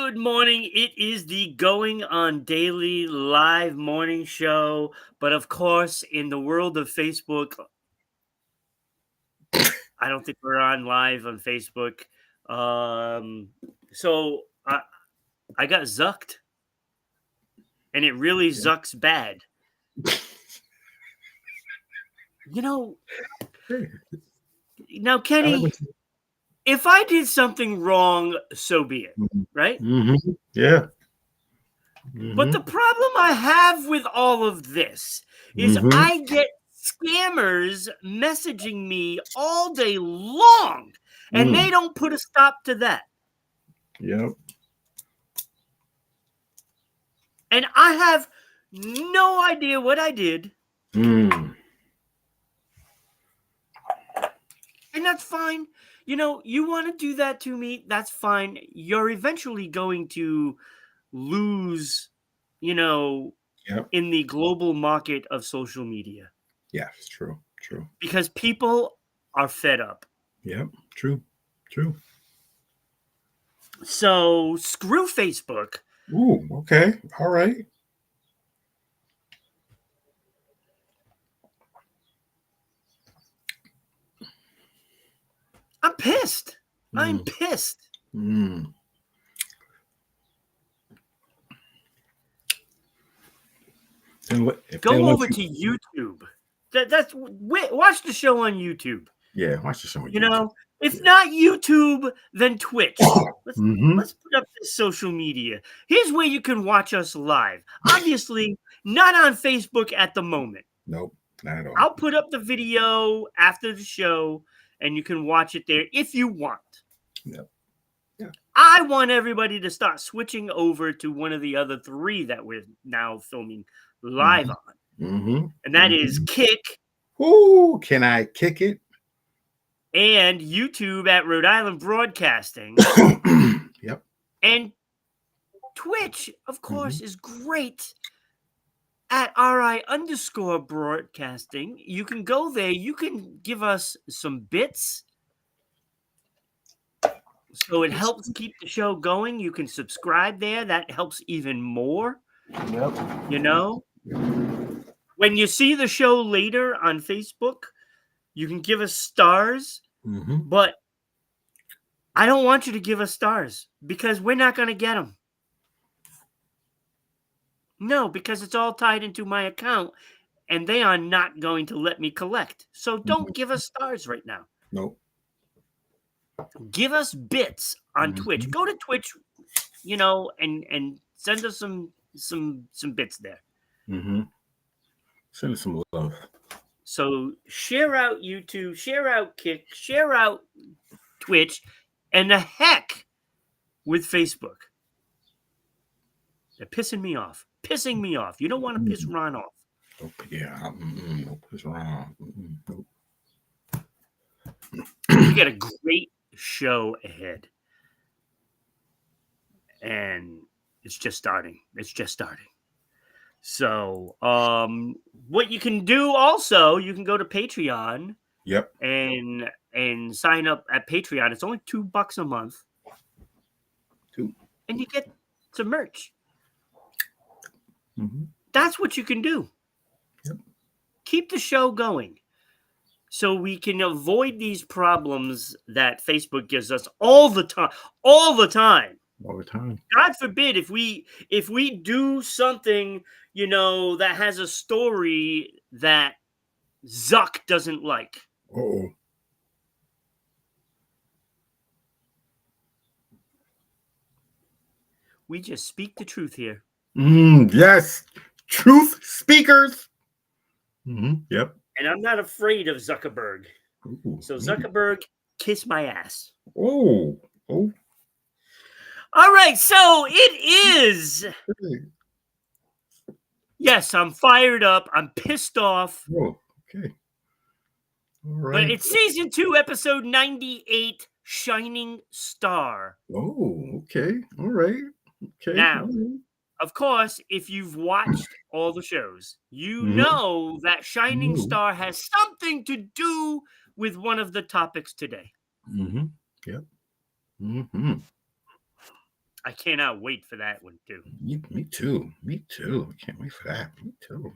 Good morning. It is the Going on Daily live morning show. But of course, in the world of Facebook, I don't think we're on live on Facebook. So I got zucked, and it really zucks bad. You know, now, Kenny, if I did something wrong, so be it, right? Yeah. But the problem I have with all of this is I get scammers messaging me all day long, and they don't put a stop to that. Yep. And I have no idea what I did. And that's fine. You know, you want to do that to me, that's fine. You're eventually going to lose, Yep. in the global market of social media. Yeah, it's true. True. Because people are fed up. Yep. True. True. So screw Facebook. Ooh, okay. All right. I'm pissed. I'm pissed. Go over to YouTube. Watch the show on YouTube. Yeah, watch the show on YouTube. You know, if not YouTube, then Twitch. Let's put up this social media. Here's where you can watch us live. Obviously, not on Facebook at the moment. Nope, not at all. I'll put up the video after the show, and you can watch it there if you want. Yep. Yeah. I want everybody to start switching over to one of the other three that we're now filming live on. And that is Kick. Ooh, can I kick it? And YouTube at Rhode Island Broadcasting. Yep. And Twitch, of course, is great at RI_broadcasting. You can go there. You can give us some bits. So it helps keep the show going. You can subscribe there. That helps even more. Yep. You know? When you see the show later on Facebook, you can give us stars. But I don't want you to give us stars because we're not going to get them. No, because it's all tied into my account and they are not going to let me collect. So don't give us stars right now. Nope. Give us bits on Twitch. Go to Twitch, and send us some bits there. Send us some love. So share out YouTube, share out Kick, share out Twitch, and the heck with Facebook. They're pissing me off. You don't want to piss Ron off. Oh, yeah. Don't piss Ron. Nope. We got a great show ahead. And it's just starting. So, what you can do also, you can go to Patreon. Yep. And sign up at Patreon. It's only $2 a month. And you get some merch. That's what you can do. Yep. Keep the show going. So we can avoid these problems that Facebook gives us all the time. God forbid if we do something, that has a story that Zuck doesn't like. Uh-oh. We just speak the truth here. Yes. Truth speakers. Yep. And I'm not afraid of Zuckerberg. So Zuckerberg, kiss my ass. Oh. All right, so it is. Yes, I'm fired up. I'm pissed off. Oh, okay. All right. But it's season 2, episode 98, Shining Star. Oh, okay. All right. Okay. Now, of course, if you've watched all the shows, you know that Shining Star has something to do with one of the topics today. Yep. I cannot wait for that one too. Me too. Me too. I can't wait for that. Me too.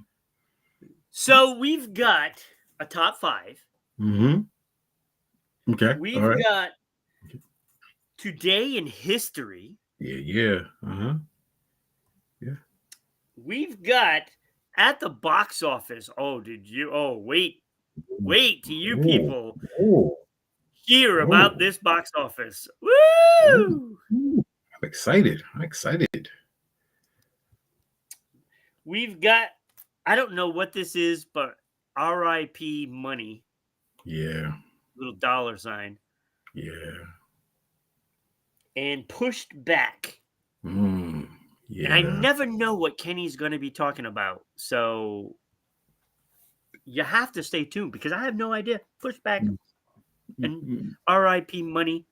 So we've got a top 5. Mm-hmm. Okay. All We've right. got today in history. Yeah. Yeah. Uh-huh. Yeah. We've got at the box office. Oh, did you? Oh, wait to you Oh. people Oh. hear Oh. about this box office. Ooh. Woo! Ooh. I'm excited. I'm excited. We've got, I don't know what this is, but RIP money, Yeah. little dollar sign, Yeah. and pushed back. Mm. And I Yeah. never know what Kenny's going to be talking about. So you have to stay tuned because I have no idea. Pushback and Mm-hmm. RIP money.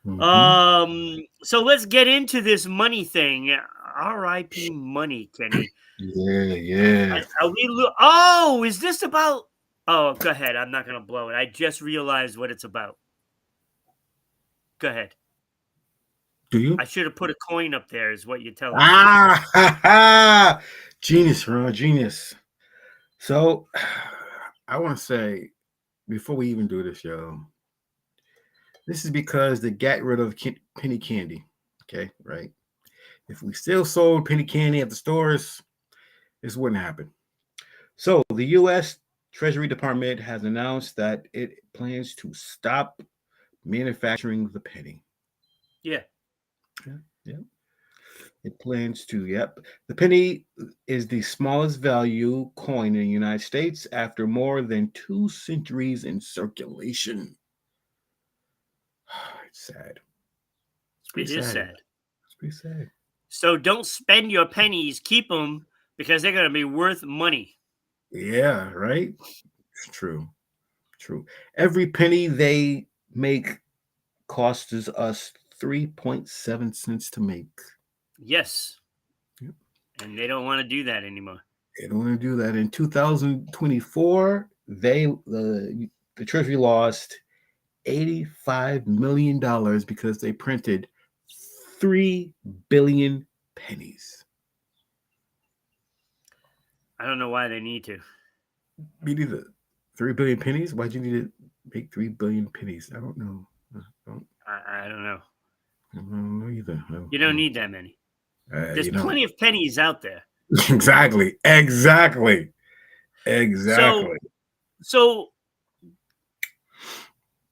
Mm-hmm. So let's get into this money thing. RIP money, Kenny. Yeah. Yeah. Oh, is this about? Oh, go ahead. I'm not gonna blow it. I just realized what it's about. Go ahead. Do you? I should have put a coin up there. Is what you're telling me. Ah, ha, ha. Genius, Ron, genius. So, I want to say before we even do this, yo, this is because they got rid of penny candy. Okay, right? If we still sold penny candy at the stores, this wouldn't happen. So, the U.S. Treasury Department has announced that it plans to stop manufacturing the penny. Yeah. Yeah, yeah. It plans to, yep. The penny is the smallest value coin in the United States after more than 2 centuries in circulation. It's sad. It's It pretty is sad. sad. It's pretty sad. So don't spend your pennies. Keep them because they're gonna be worth money. Yeah, right? It's true. True. Every penny they make costs us 3.7 cents to make. Yes. Yep. And they don't want to do that anymore. They don't want to do that. In 2024, the Treasury lost $85 million because they printed 3 billion pennies. I don't know why they need to. Me neither. 3 billion pennies? Why'd you need to make 3 billion pennies? I don't know. I don't know. I don't know either. You don't need that many. There's You know. plenty of pennies out there. Exactly. Exactly. So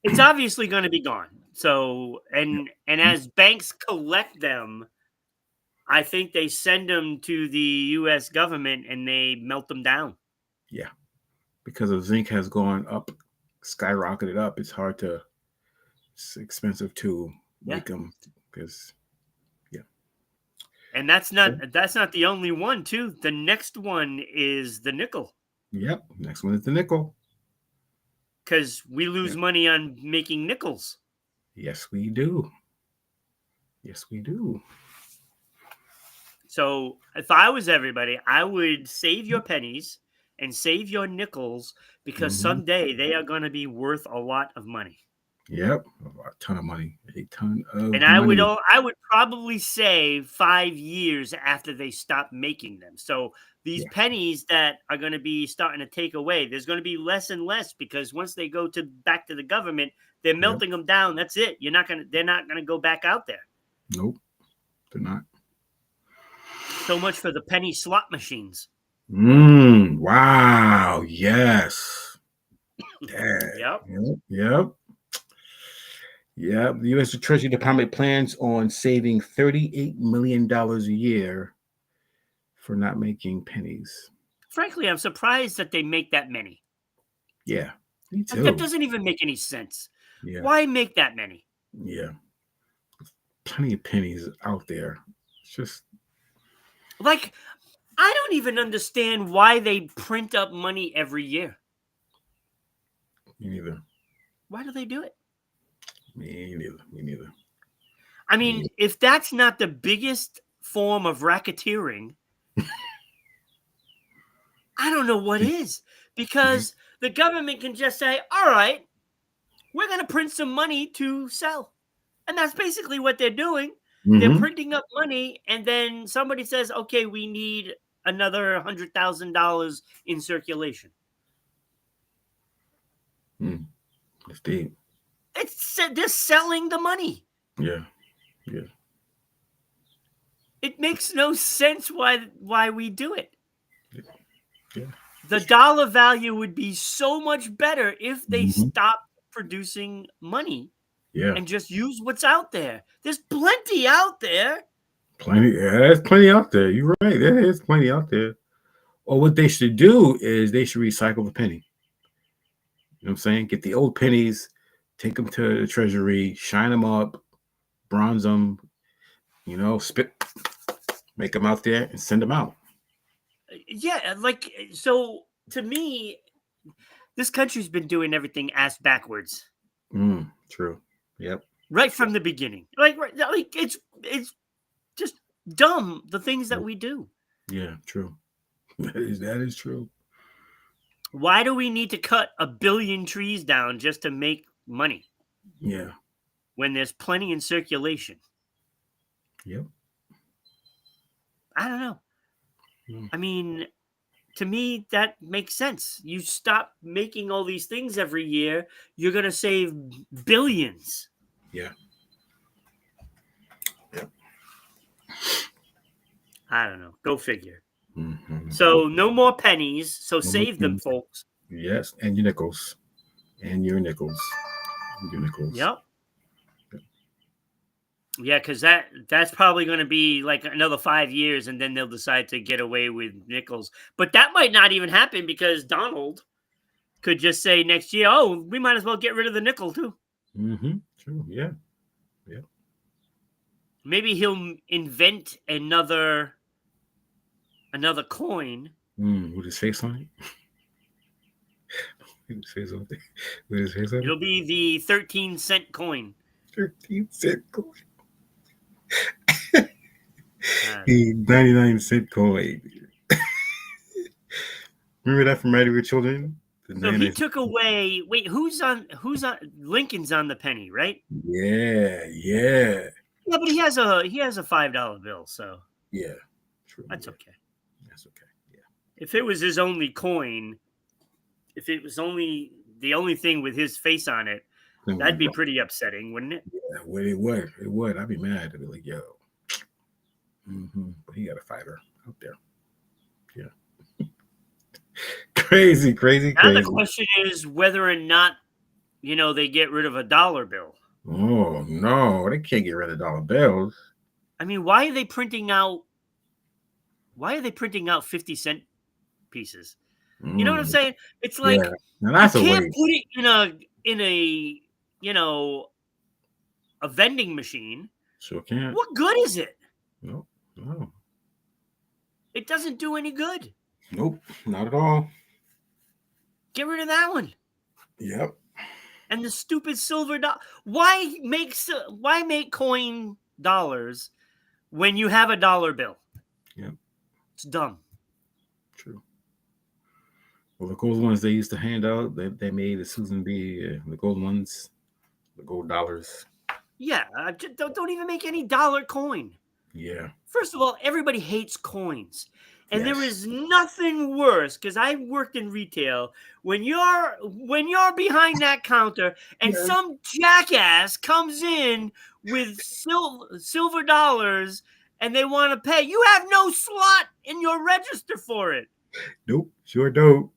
it's obviously going to be gone. So and as banks collect them, I think they send them to the U.S. government and they melt them down. Yeah. Because the zinc has gone up, skyrocketed up. It's expensive to make them because And that's not the only one too. The next one is the nickel. Yep. Next one is the nickel. Because we lose money on making nickels. Yes, we do. Yes, we do. So if I was everybody, I would save your pennies and save your nickels because someday they are going to be worth a lot of money. Yep, a ton of money. A ton of And I money. would probably say 5 years after they stop making them. So these pennies that are going to be starting to take away, there's going to be less and less because once they go back to the government, they're melting them down. That's it. They're not going to go back out there. Nope, they're not. So much for the penny slot machines. Wow. Yes. Yep. Yep. The U.S. Treasury Department plans on saving $38 million a year for not making pennies. Frankly, I'm surprised that they make that many. Yeah, me too. That doesn't even make any sense. Yeah. Why make that many? Yeah. Plenty of pennies out there. It's just like, I don't even understand why they print up money every year. Me neither. Why do they do it? Me neither. I mean, if that's not the biggest form of racketeering, I don't know what is. Because the government can just say, all right, we're going to print some money to sell. And that's basically what they're doing. They're Mm-hmm. printing up money, and then somebody says, "Okay, we need another $100,000 in circulation." That's deep. They're selling the money. Yeah. Yeah. It makes no sense why we do it. Yeah. The dollar value would be so much better if they Mm-hmm. stopped producing money Yeah. and just use what's out there. There's plenty out there. Plenty. Yeah, there's plenty out there. You're right. There is plenty out there. Or what they should do is they should recycle the penny. You know what I'm saying? Get the old pennies, take them to the treasury, shine them up, bronze them, make them out there and send them out. Yeah, like, so to me, this country's been doing everything ass backwards True. Yep. right from the beginning. Like it's just dumb, the things that we do. Yeah, true. That is true. Why do we need to cut 1 billion trees down just to make money Yeah. when there's plenty in circulation? Yep. I don't know. Mm. I mean, to me, that makes sense. You stop making all these things every year, you're going to save billions. Yeah. Yep. I don't know. Go figure. Mm-hmm. So no more pennies. So more save them, pennies. folks. Yes, and your nickels. And your nickels. Your nickels. Yep. Yeah, because that's probably going to be like another 5 years, and then they'll decide to get away with nickels. But that might not even happen because Donald could just say next year, "Oh, we might as well get rid of the nickel too." Mm-hmm. True. Yeah. Maybe he'll invent another coin. With his face on it. With his face on it. With his face on it. It'll be the 13-cent coin. 13-cent coin. Uh, The 99-cent coin. Remember that from Ready with Children? The so 99 he took away. Wait, who's on? Lincoln's on the penny, right? Yeah. Yeah, but he has a $5 bill, so Yeah. True. that's yeah. okay. That's okay. Yeah. If it was his only coin, if it was only the only thing with his face on it, that'd be pretty upsetting, wouldn't it? Yeah, well, it would. It would. I'd be mad. I'd be like, yo. But he got a fighter out there. Yeah. Crazy. Now the question is whether or not, they get rid of a dollar bill. Oh, no. They can't get rid of dollar bills. I mean, why are they printing out 50-cent pieces? You know what I'm saying? It's like, Yeah. Now that's you a can't waste. put it in a a vending machine. Sure can't. What good is it? No. It doesn't do any good. Nope. Not at all. Get rid of that one. Yep. And the stupid silver dollar. Why make coin dollars when you have a dollar bill? Yep. It's dumb. True. Well, the gold ones they used to hand out, they made the Susan B. The gold ones, the gold dollars. Yeah, don't even make any dollar coin. Yeah. First of all, everybody hates coins. And Yes. there is nothing worse, because I worked in retail, when you're behind that counter and Yes. some jackass comes in with silver dollars and they want to pay. You have no slot in your register for it. Nope. Sure don't.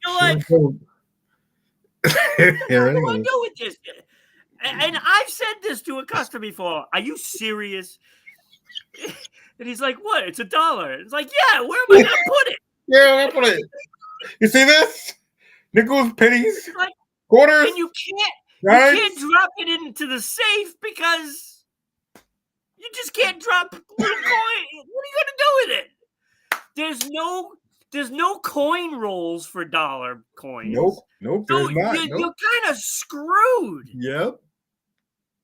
You're like, don't. what do I do with this? And I've said this to a customer before. Are you serious? And he's like, what? It's $1. It's like, yeah, where am I going to put it? Yeah, I put it. You see this? Nickels, pennies, Like, quarters. and you can't Dimes. drop it into the safe because you just can't drop little coin. What are you going to do with it? There's no coin rolls for dollar coins. Nope. So There's not. you're kind of screwed. Yep.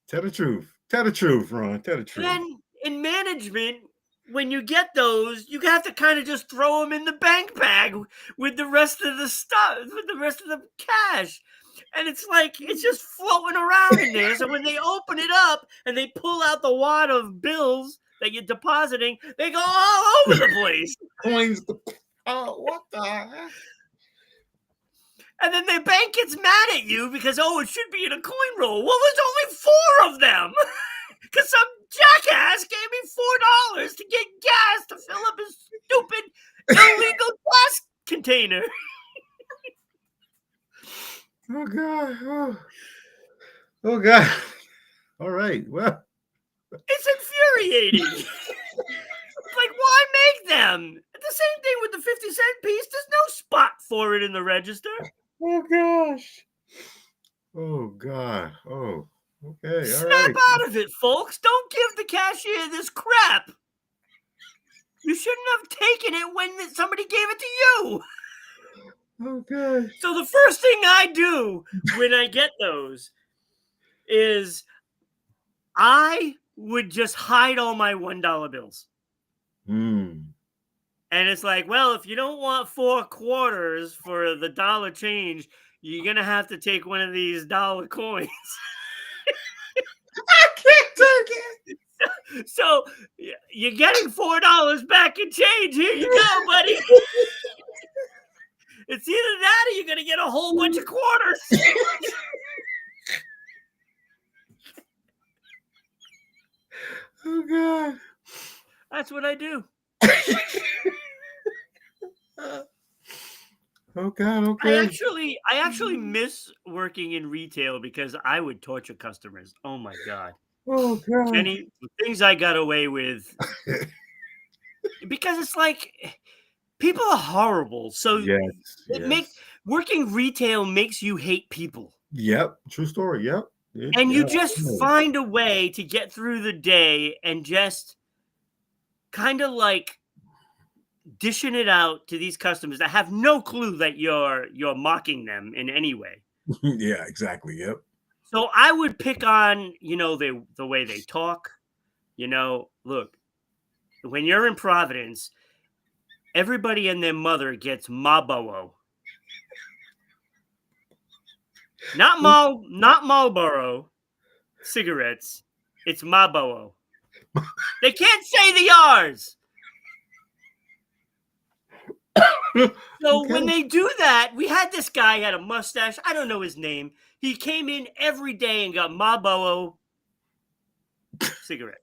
Tell the truth, Ron. Tell the truth. Then in management, when you get those, you have to kind of just throw them in the bank bag with the rest of the stuff, with the rest of the cash. And it's like it's just floating around in there. So when they open it up and they pull out the wad of bills that you're depositing, they go all over the place. Coins. Oh, what the heck? And then the bank gets mad at you because, it should be in a coin roll. Well, there's only 4 of them. Because some jackass gave me $4 to get gas to fill up his stupid illegal gas container. Oh, God. Oh, God. All right. Well. It's infuriating. Like, why make them? The same thing with the 50-cent piece. There's no spot for it in the register. Oh, gosh. Oh, God. Oh, okay. Snap out of it, folks. Don't give the cashier this crap. You shouldn't have taken it when somebody gave it to you. Oh, gosh. So the first thing I do when I get those is I would just hide all my $1 bills. Mm. And it's like, well, if you don't want 4 quarters for the dollar change, you're going to have to take one of these dollar coins. I can't take it. So you're getting $4 back in change. Here you go, buddy. It's either that or you're going to get a whole bunch of quarters. Oh, God. That's what I do. Oh, God. Okay. I actually miss working in retail because I would torture customers. Oh, my God. Oh, God. Kenny, the things I got away with. Because it's like people are horrible. So working retail makes you hate people. Yep. True story. Yep. And you just find a way to get through the day and just kind of like dishing it out to these customers that have no clue that you're mocking them in any way. Yeah, exactly. Yep. So I would pick on, the way they talk. Look, when you're in Providence, everybody and their mother gets Marlboro. Not Marlboro cigarettes. It's Marlboro. They can't say the R's. So when they do that, we had this guy had a mustache. I don't know his name. He came in every day and got Marlboro cigarettes.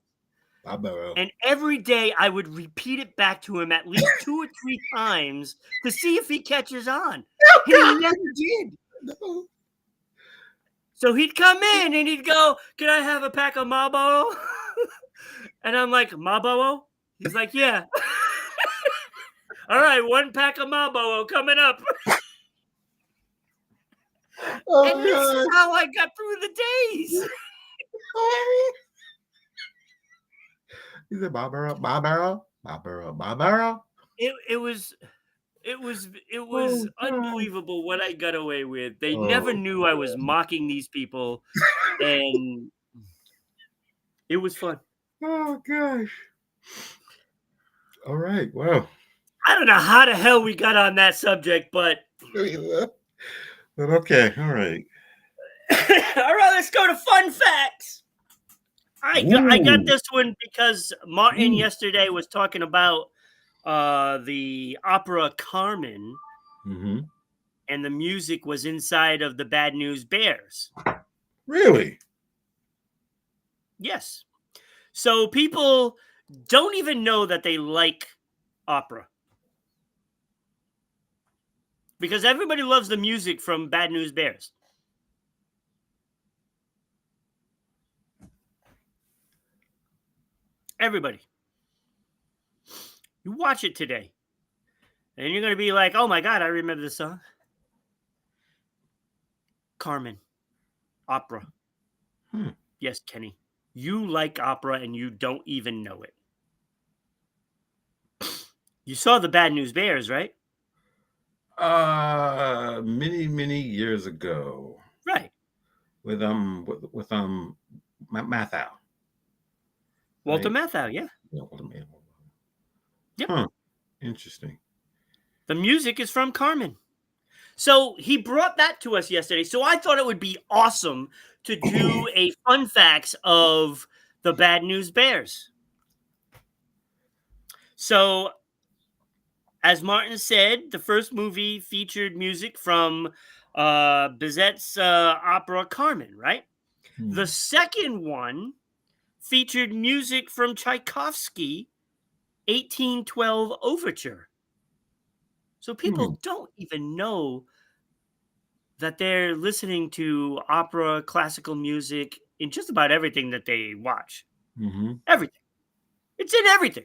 Marlboro. And every day I would repeat it back to him at least 2 or 3 times to see if he catches on. And he never did. No. So he'd come in and he'd go, "Can I have a pack of Marlboro?" And I'm like, "Marlboro?" He's like, "Yeah." All right, 1 pack of Marlboro coming up. Oh, and this is how I got through the days. He said, Marlboro. It was unbelievable what I got away with. They never knew I was mocking these people, and it was fun. Oh, gosh. All right. Well, I don't know how the hell we got on that subject, but okay. All right. All right, let's go to fun facts. I got this one because Martin yesterday was talking about the opera Carmen, and the music was inside of the Bad News Bears. Really? Yes. So people don't even know that they like opera. Because everybody loves the music from Bad News Bears. Everybody. You watch it today. And you're going to be like, "Oh my God, I remember this song." Carmen. Opera. Yes, Kenny. You like opera and you don't even know it. You saw the Bad News Bears, right? Many years ago. Right. With Matthau. Walter Right? Matthau, yeah. Yep. Huh. Interesting. The music is from Carmen. So he brought that to us yesterday. So I thought it would be awesome to do a fun facts of the Bad News Bears. So, as Martin said, the first movie featured music from Bizet's opera Carmen, right? The second one featured music from Tchaikovsky 1812 Overture. So people don't even know that they're listening to opera, classical music in just about everything that they watch. Everything. It's in everything.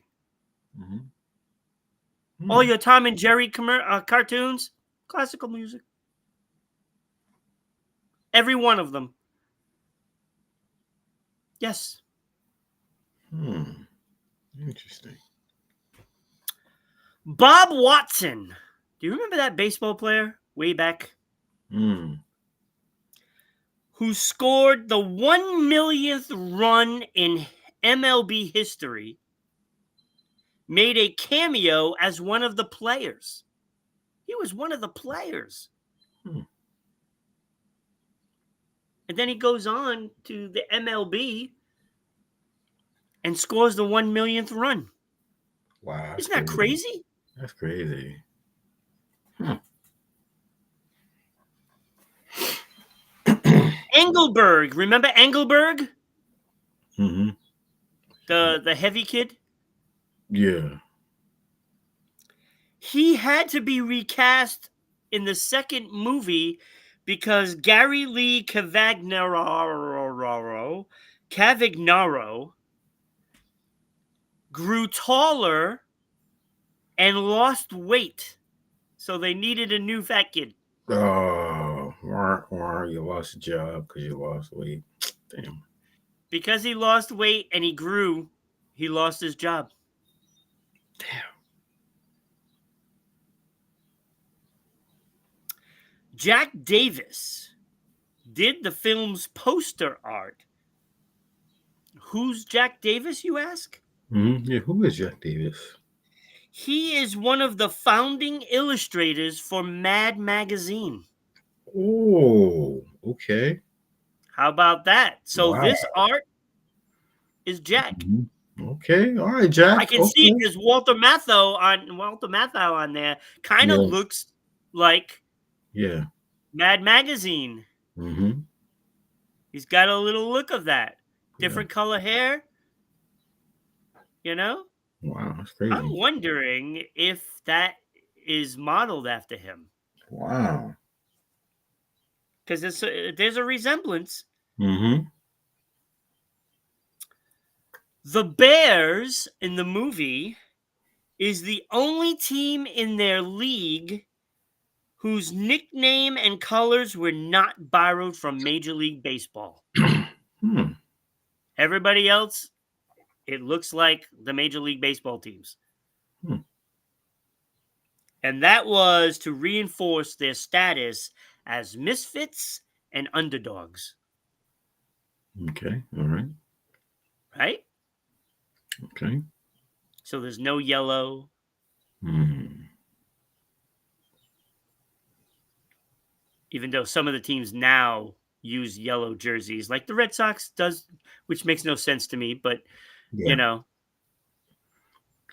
All your Tom and Jerry cartoons, classical music. Every one of them. Yes. Interesting. Bob Watson. Do you remember that baseball player way back? Who scored the 1 millionth run in MLB history, made a cameo as one of the players. He was one of the players. And then he goes on to the MLB and scores the 1 millionth run. Wow. Isn't that crazy? That's crazy. Engelberg. Remember Engelberg? The heavy kid? Yeah. He had to be recast in the second movie because Gary Lee Cavagnaro grew taller and lost weight. So they needed a new fat kid. Oh, you lost your job because you lost weight. Damn. Because he lost weight and he grew, he lost his job. Damn. Jack Davis did the film's poster art. Who's Jack Davis, you ask? Yeah, who is Jack Davis? He is one of the founding illustrators for Mad Magazine. Oh, okay. How about that? So Wow. this art is Jack. Okay, all right, Jack. I can see there's Walter Matthau on there. Kind of looks like Mad Magazine. He's got a little look of that. Different color hair. You know? Wow, that's crazy. I'm wondering if that is modeled after him. Wow. Because there's a resemblance. The Bears in the movie is the only team in their league whose nickname and colors were not borrowed from Major League Baseball. Everybody else, it looks like the Major League Baseball teams. And that was to reinforce their status as misfits and underdogs. Okay, all right. Right? Okay. So there's no yellow. Even though some of the teams now use yellow jerseys, like the Red Sox does, which makes no sense to me, but you know.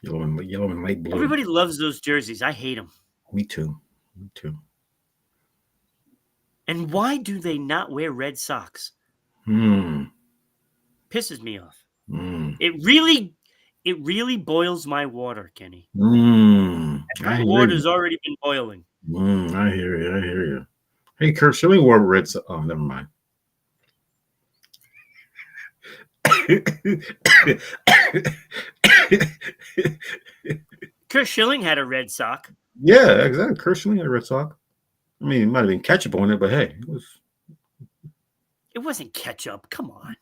Yellow and light blue. Everybody loves those jerseys. I hate them. Me too. And why do they not wear red socks? Pisses me off. It really boils my water, Kenny. My water's already been boiling. I hear you. Hey, Kurt Schilling wore red socks. Oh, never mind. Kurt Schilling had a red sock. Yeah, exactly. Kurt Schilling had a red sock. I mean, it might have been ketchup on it, but hey, it wasn't ketchup. Come on.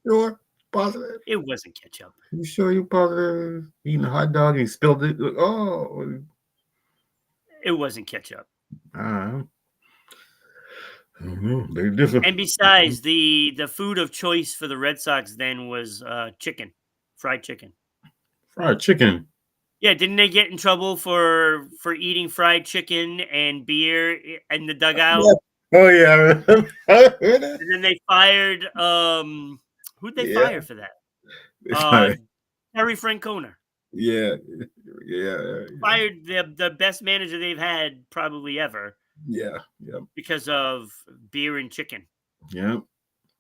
Sure? Positive? It wasn't ketchup. You sure you positive? Eating a hot dog and you spilled it? Oh. It wasn't ketchup. Very different. And besides, the food of choice for the Red Sox then was chicken. Fried chicken. Fried chicken? Yeah, didn't they get in trouble for eating fried chicken and beer in the dugout? Yeah. Oh yeah. And then they fired who'd they Yeah. fire for that? It's like, Terry Francona. yeah. Yeah. Fired the best manager they've had probably ever Yeah. Yeah. because of beer and chicken. Yeah.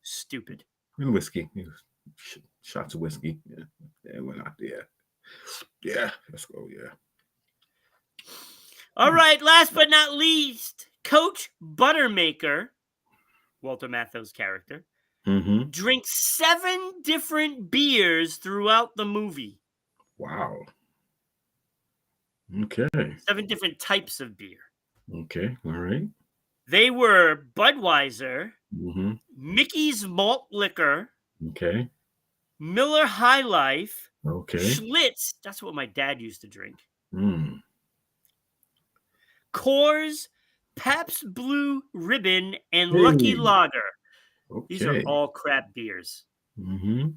Stupid. And whiskey. Shots of whiskey. Yeah. Yeah. Why not? Yeah. Yeah. Let's go. Yeah. All right, last but not least, Coach Buttermaker, Walter Matthau's character, Mm-hmm. drinks 7 different beers throughout the movie. Wow. Okay. 7 different types of beer. Okay. All right. They were Budweiser, Mm-hmm. Mickey's Malt Liquor, Okay. Miller High Life, Okay. Schlitz, that's what my dad used to drink, Mm. Coors, Pabst Blue Ribbon, and Hey. Lucky Lager. Okay. These are all crap beers. Mm-hmm.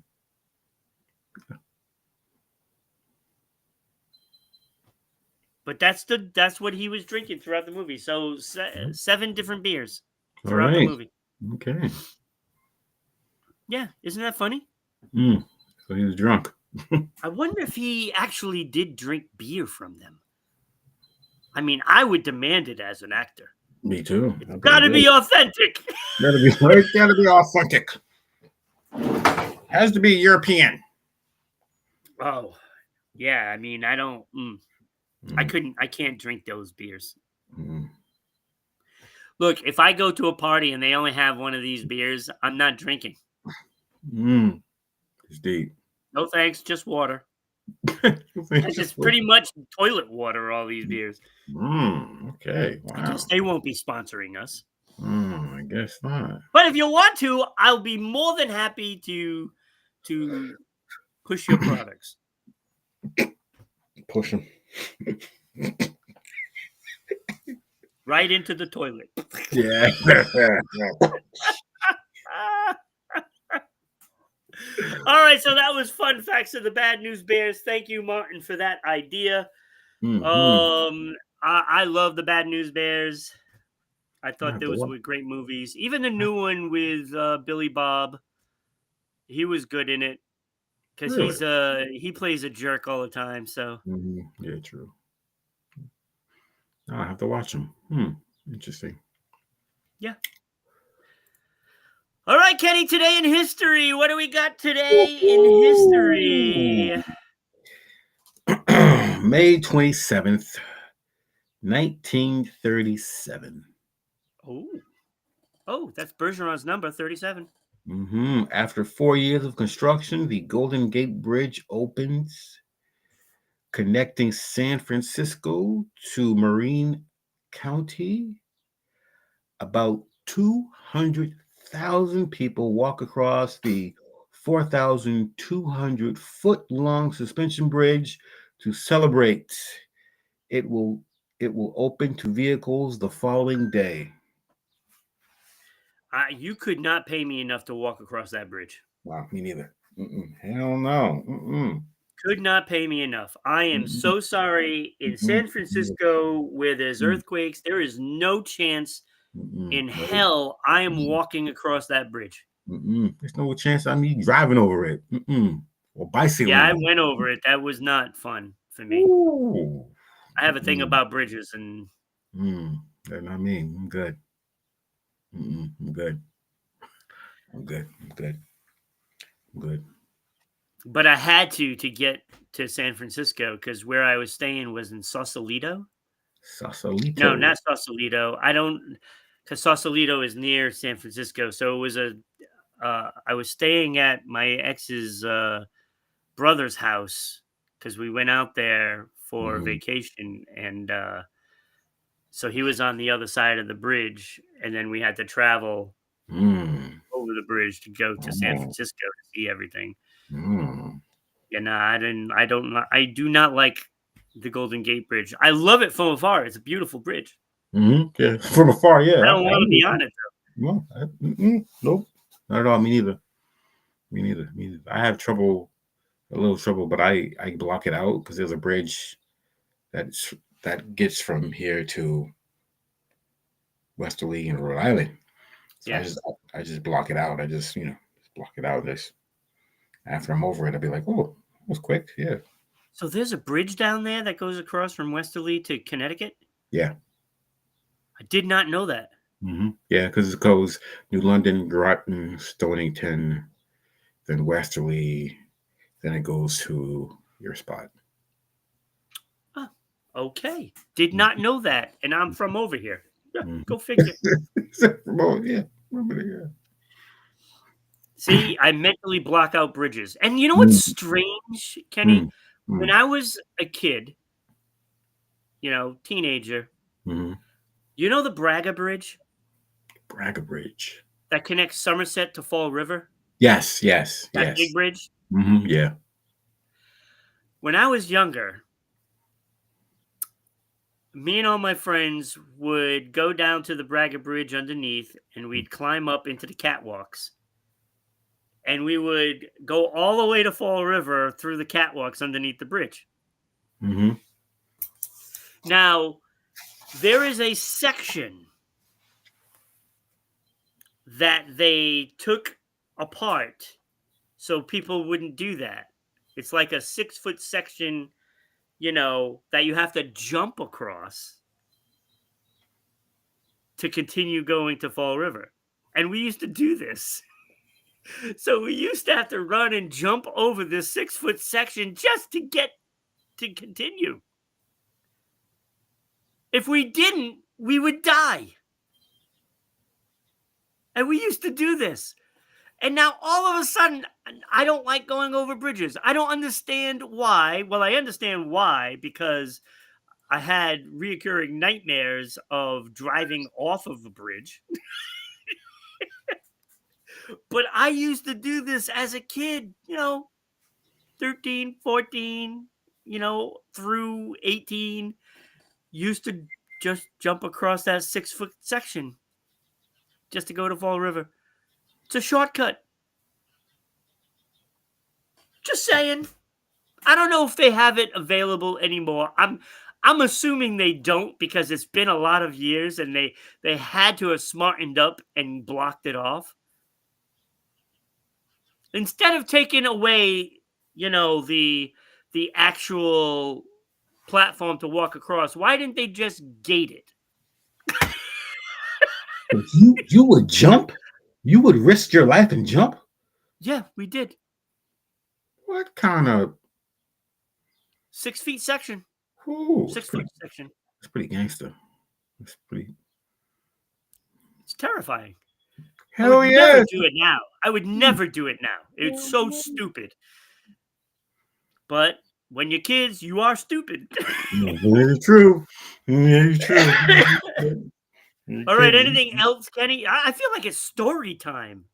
But that's what he was drinking throughout the movie. So 7 different beers All throughout the right. movie. Okay. Yeah, isn't that funny? Mm. So he was drunk. I wonder if he actually did drink beer from them. I mean, I would demand it as an actor. Me too. It's got to be authentic. Gotta be right. Gotta be authentic. Has to be European. Oh, yeah. I mean, I don't. I can't drink those beers. Mm. Look, if I go to a party and they only have one of these beers, I'm not drinking. Mm. It's deep. No thanks, just water. It's pretty much toilet water, all these beers. Okay. Wow. I guess they won't be sponsoring us. I guess not. But if you want to, I'll be more than happy to push your products. Push them. Right into the toilet. Yeah. All right, so that was Fun Facts of the Bad News Bears. Thank you, Martin, for that idea. Mm-hmm. I love the Bad News Bears. I thought those what? were great movies. Even the new one with Billy Bob, he was good in it because Really? he plays a jerk all the time. So Yeah, true. I have to watch them. Interesting. yeah. All right, Kenny. Today in history, what do we got today in history? May 27th, 1937. Oh, that's Bergeron's number, 37. After 4 years of construction, the Golden Gate Bridge opens, connecting San Francisco to Marin County. About 200,000 people walk across the 4,200-foot-long suspension bridge to celebrate. It will open to vehicles the following day. You could not pay me enough to walk across that bridge. Wow, me neither. Hell no. Could not pay me enough. I am so sorry. In San Francisco, where there's earthquakes, there is no chance in hell I am walking across that bridge. There's no chance of me driving over it. Or bicycling. Yeah, I went over it. That was not fun for me. Ooh. I have a thing about bridges, and that's not me. I'm good. I'm good. But I had to get to San Francisco because where I was staying was in Sausalito. Sausalito. No, not Sausalito. I don't, because Sausalito is near San Francisco. So it was I was staying at my ex's brother's house because we went out there for vacation, and so he was on the other side of the bridge, and then we had to travel over the bridge to go to San Francisco to see everything. Yeah, no, I do not like the Golden Gate Bridge. I love it from afar. It's a beautiful bridge. Yeah, from afar, yeah. I don't want to be on it though. No, nope, not at all. Me neither. I have trouble a little trouble, but I block it out because there's a bridge that gets from here to Westerly and Rhode Island. So Yeah. I just block it out. I just just block it out. Just after I'm over it, I'll be like, oh, that was quick. Yeah. So there's a bridge down there that goes across from Westerly to Connecticut? Yeah. I did not know that. Yeah, because it goes New London, Groton, Stonington, then Westerly, then it goes to your spot. Oh, okay. Did not know that. And I'm from over here. Yeah, Mhm. go figure. Oh, yeah. Yeah. See, I mentally block out bridges. And you know what's strange, Kenny? When I was a kid, teenager, Mm-hmm. you know the Braga Bridge Braga Bridge. that connects Somerset to Fall River? Yes, yes, That yes. big bridge? Yeah. When I was younger, me and all my friends would go down to the Braga Bridge underneath and we'd climb up into the catwalks. And we would go all the way to Fall River through the catwalks underneath the bridge. Mm-hmm. Now, there is a section that they took apart so people wouldn't do that. It's like a 6-foot section, that you have to jump across to continue going to Fall River. And we used to do this. So we used to have to run and jump over this 6-foot section just to get to continue. If we didn't, we would die. And we used to do this. And now all of a sudden, I don't like going over bridges. I don't understand why. Well, I understand why, because I had reoccurring nightmares of driving off of the bridge. But I used to do this as a kid, 13, 14, through 18. Used to just jump across that 6-foot section just to go to Fall River. It's a shortcut. Just saying. I don't know if they have it available anymore. I'm assuming they don't because it's been a lot of years and they had to have smartened up and blocked it off. Instead of taking away, the actual platform to walk across, why didn't they just gate it? You would jump? You would risk your life and jump? Yeah, we did. What kind of 6 feet section. Ooh, 6-foot section. It's pretty gangster. It's pretty. It's terrifying. Hell I would yeah! never do it now. I would never do it now. It's so stupid. But when you're kids, you are stupid. Very true. Very true. All right. Anything else, Kenny? I feel like it's story time.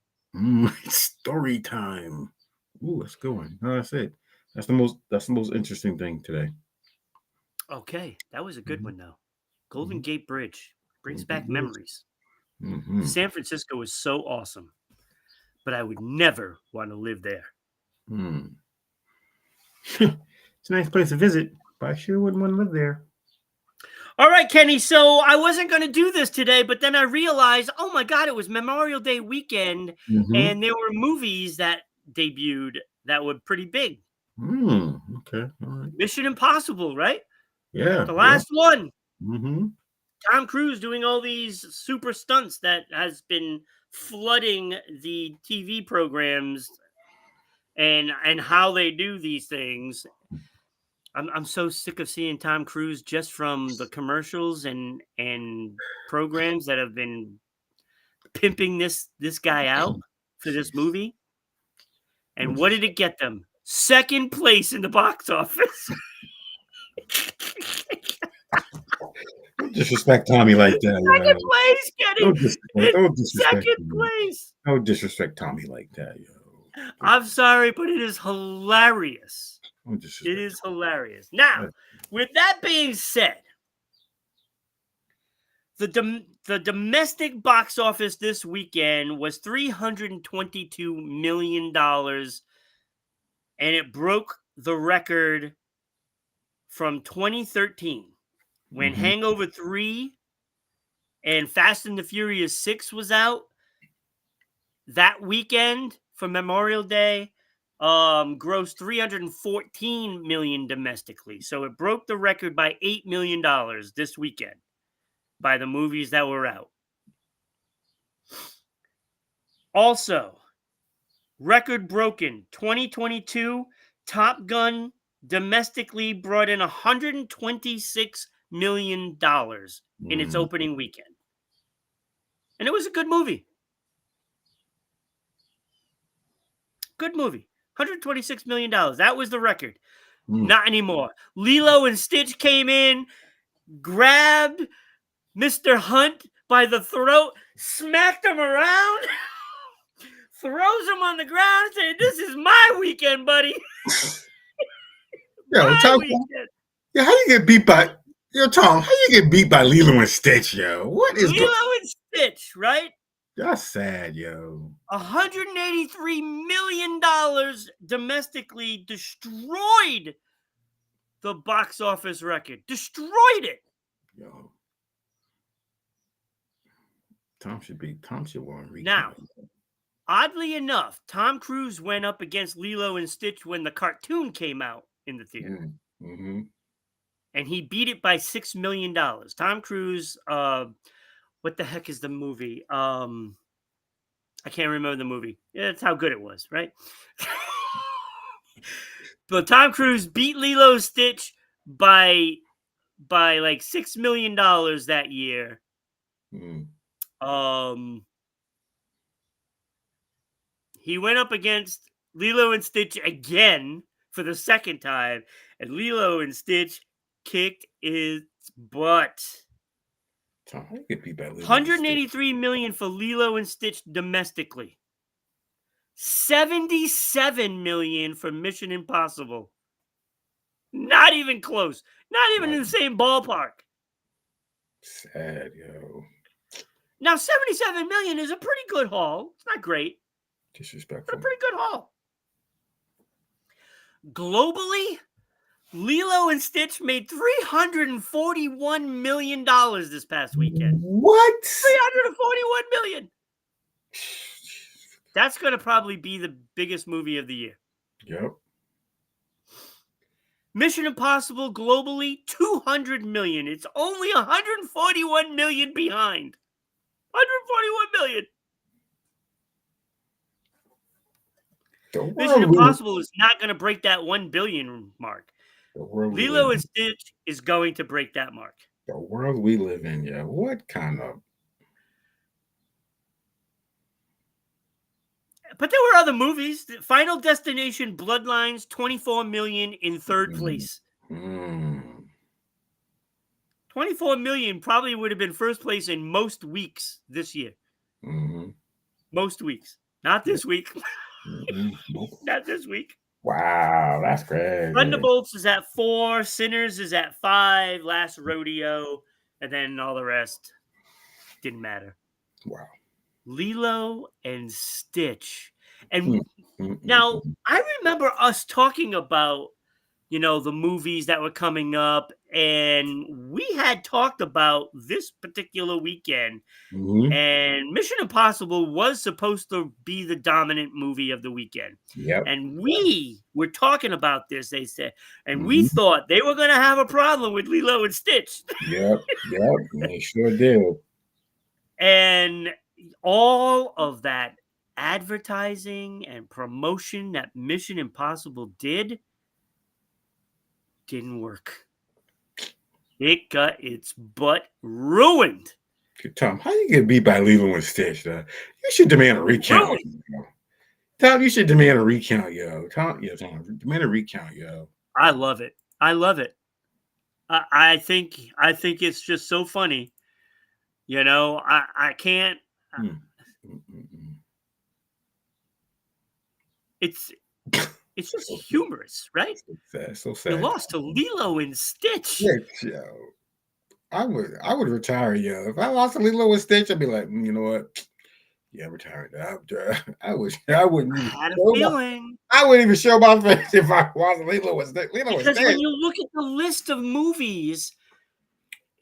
It's story time. Ooh, that's a good one. No, that's it. That's the most interesting thing today. Okay, that was a good one, though. Golden Gate Bridge brings back Bridge. memories. San Francisco is so awesome, but I would never want to live there. It's a nice place to visit, but I sure wouldn't want to live there. All right, Kenny. So I wasn't going to do this today, but then I realized, oh my God, it was Memorial Day weekend, and there were movies that debuted that were pretty big. Okay. All right. Mission Impossible, right? Yeah. The last one. Mm-hmm. Tom Cruise doing all these super stunts that has been flooding the TV programs and how they do these things. I'm so sick of seeing Tom Cruise just from the commercials and programs that have been pimping this guy out for this movie. And what did it get them? Second place in the box office. Don't disrespect Tommy like that. Second place, Kenny. Don't disrespect Second place. Don't disrespect Tommy like that, yo. I'm sorry, but it is hilarious. It is hilarious. Now, with that being said, the domestic box office this weekend was $322 million and it broke the record from 2013 when Hangover 3 and Fast and the Furious 6 was out. That weekend for Memorial Day, grossed $314 million domestically. So it broke the record by $8 million this weekend by the movies that were out. Also, record broken 2022, Top Gun domestically brought in $126 million in its opening weekend. And it was a good movie. Good movie. $126 million. That was the record. Not anymore. Lilo and Stitch came in, grabbed Mr. Hunt by the throat, smacked him around, throws him on the ground, and said, "This is my weekend, buddy." Yo, Tom, how you get beat by Tom? How you get beat by Lilo and Stitch, yo? What is Lilo and Stitch, right? That's sad, yo. $183 million domestically destroyed the box office record. Destroyed it. Yo. Tom should want to reach. Now, oddly enough, Tom Cruise went up against Lilo and Stitch when the cartoon came out in the theater. And he beat it by $6 million. Tom Cruise, what the heck is the movie? I can't remember the movie. Yeah, that's how good it was, right? But Tom Cruise beat Lilo and Stitch by like $6 million that year. He went up against Lilo and Stitch again for the second time, and Lilo and Stitch kicked its butt. Tom, how you get beat by Lilo $183 million for Lilo and Stitch domestically. $77 million for Mission Impossible. Not even close. Not even in the same ballpark. Sad, yo. Now, $77 million is a pretty good haul. It's not great. Disrespectful. But a pretty good haul. Globally, Lilo and Stitch made $341 million this past weekend. What? $341 million. That's going to probably be the biggest movie of the year. Yep. Mission Impossible globally, $200 million. It's only $141 million behind. $141 million. Mission Impossible is not going to break that 1 billion mark. Lilo and Stitch is going to break that mark. The world we live in, yeah. What kind of... But there were other movies. Final Destination Bloodlines, $24 million in third place. 24 million probably would have been first place in most weeks this year. Most weeks. Not this week. Not this week. Wow, that's crazy. Thunderbolts is at 4, Sinners is at 5, Last Rodeo, and then all the rest didn't matter. Wow. Lilo and Stitch. And now I remember us talking about, you know, the movies that were coming up, and we had talked about this particular weekend, and Mission Impossible was supposed to be the dominant movie of the weekend. Yep. And we were talking about this, they said, and we thought they were going to have a problem with Lilo and Stitch. Yep, they sure did. And all of that advertising and promotion that Mission Impossible didn't work. It got its butt ruined. Tom, how you get beat by Lilo and Stitch? You should demand a recount. Tom, you should demand a recount, yo. Tom, demand a recount, yo. I love it. I love it. I think it's just so funny. You know, I can't. It's just humorous, right? So sad. You lost to Lilo and Stitch. Yo. I would retire, yo. If I lost to Lilo and Stitch, I'd be like, you know what? Yeah, I'm retired. I wouldn't I even had a show my, feeling. I wouldn't even show my face if I was Lilo was dead. Lilo was Because dead. when you look at the list of movies,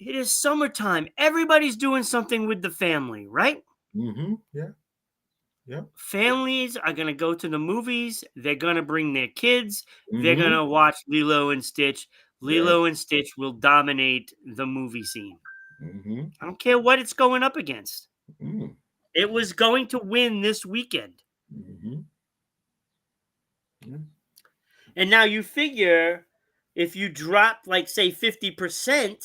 it is summertime. Everybody's doing something with the family, right? Mm-hmm. Yeah. Yeah. Families are going to go to the movies. They're going to bring their kids. They're going Mm-hmm. to watch Lilo and Stitch. Yeah. Lilo and Stitch will dominate the movie scene. Mm-hmm. I don't care what it's going up against. Mm-hmm. It was going to win this weekend. Mm-hmm. Yeah. And now you figure if you drop, like, say, 50%,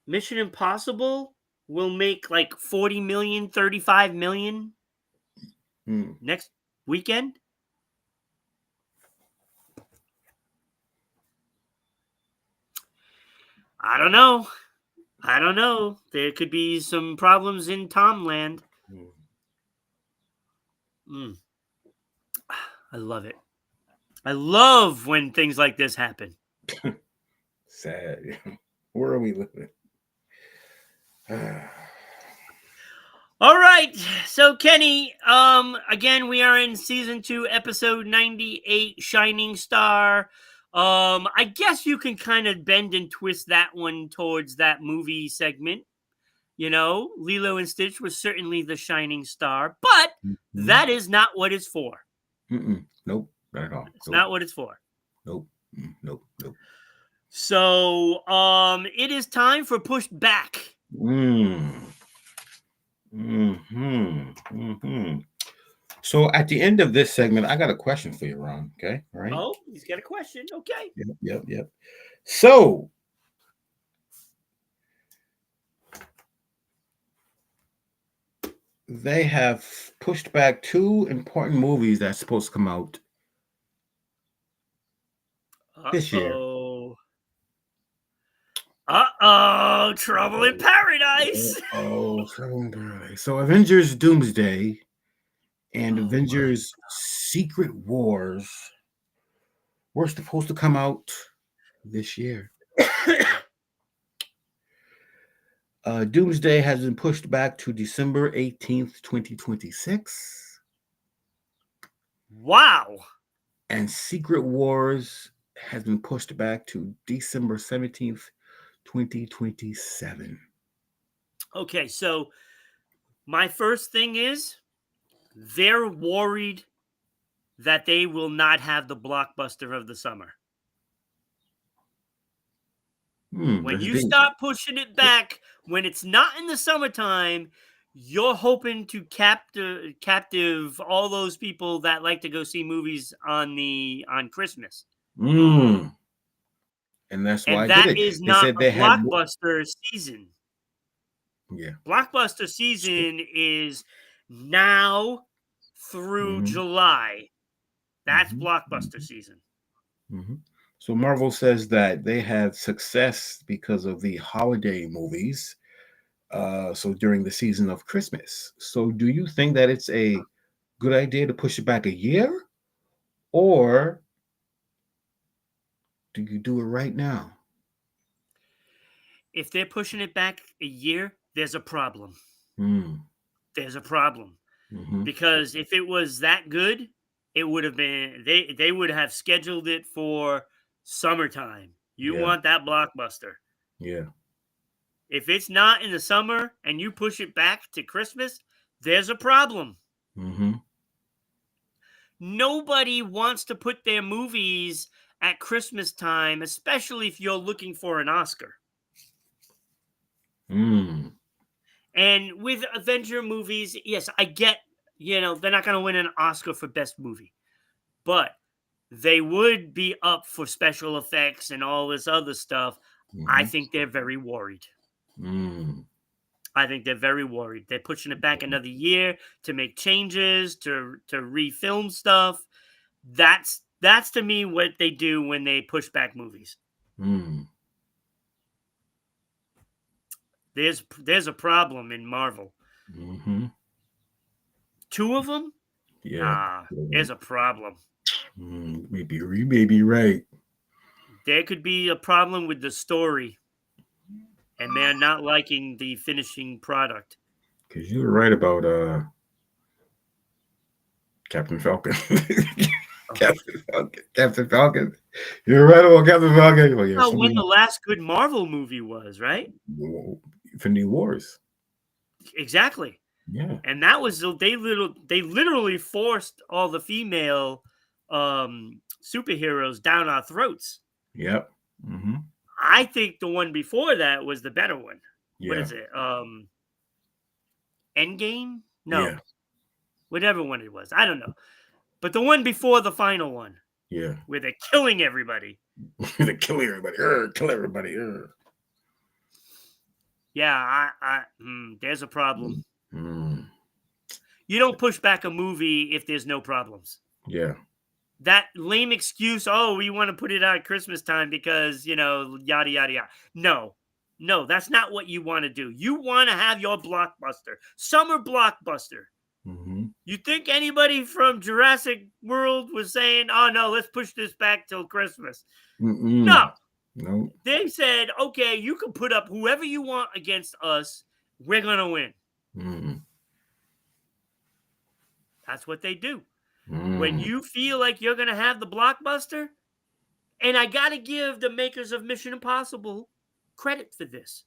Mission Impossible will make like 40 million, 35 million Mm. next weekend. I don't know. I don't know. There could be some problems in Tomland. Mm. Mm, I love it. I love when things like this happen. Sad. Where are we living? All right. So Kenny, again, we are in season 2, episode 98, Shining Star. I guess you can kind of bend and twist that one towards that movie segment. You know, Lilo and Stitch was certainly the shining star, but Mm-hmm. that is not what it's for. Mm-mm. Nope. Not at all. It's not what it's for. Nope. Nope. Nope. So, it is time for Push Back. Mm. Mm-hmm. Mm-hmm. So at the end of this segment, I got a question for you, Ron. Okay. All right. Oh, he's got a question. Okay. Yep. So they have pushed back 2 important movies that's supposed to come out this year. Trouble in Paradise. So Avengers Doomsday and Oh my. Avengers Secret Wars were supposed to come out this year. Doomsday has been pushed back to December 18th, 2026. Wow. And Secret Wars has been pushed back to December 17th, 2027. Okay, so my first thing is they're worried that they will not have the blockbuster of the summer. When That's you deep. start pushing it back, when it's not in the summertime, you're hoping to captive all those people that like to go see movies on Christmas. And that's why And I did that it. is They not said a they had. blockbuster season. Yeah. Blockbuster season is now through Mm-hmm. July. That's Mm-hmm. blockbuster season. Mm-hmm. So Marvel says that they had success because of the holiday movies. So during the season of Christmas. So do you think that it's a good idea to push it back a year, or do you do it right now? If they're pushing it back a year, there's a problem. Mm. There's a problem. Mm-hmm. Because if it was that good, it would have been they would have scheduled it for summertime. You Yeah. want that blockbuster. Yeah. If it's not in the summer and you push it back to Christmas, there's a problem. Mm-hmm. Nobody wants to put their movies at Christmas time, especially if you're looking for an Oscar. Mm. And with Avenger movies, yes, I get, they're not going to win an Oscar for best movie. But they would be up for special effects and all this other stuff. Mm-hmm. I think they're very worried. Mm. I think they're very worried. They're pushing it back another year to make changes, to refilm stuff. That's to me what they do when they push back movies. Mm. There's a problem in Marvel. Mm-hmm. 2 of them? Yeah. Nah, there's a problem. Maybe you may be right. There could be a problem with the story. and they're not liking the finishing product. Because you were right about Captain Falcon. Captain Falcon. You're right about Captain Falcon. Well, yeah, When the last good Marvel movie was, right? Infinity Wars. Exactly. Yeah. And that was they literally forced all the female superheroes down our throats. Yep. Mm-hmm. I think the one before that was the better one. Yeah. What is it? Endgame? No. Yeah. Whatever one it was. I don't know. But the one before the final one. Yeah. Where they're killing everybody. They're killing everybody. Kill everybody. Yeah, there's a problem. Mm. You don't push back a movie if there's no problems. Yeah. That lame excuse, oh, we want to put it out at Christmas time because, yada, yada, yada. No, that's not what you want to do. You want to have your blockbuster, summer blockbuster. Mm-hmm. You think anybody from Jurassic World was saying, oh, no, let's push this back till Christmas? Mm-mm. No. They said, okay, you can put up whoever you want against us. We're going to win. Mm. That's what they do. When you feel like you're going to have the blockbuster, and I got to give the makers of Mission Impossible credit for this.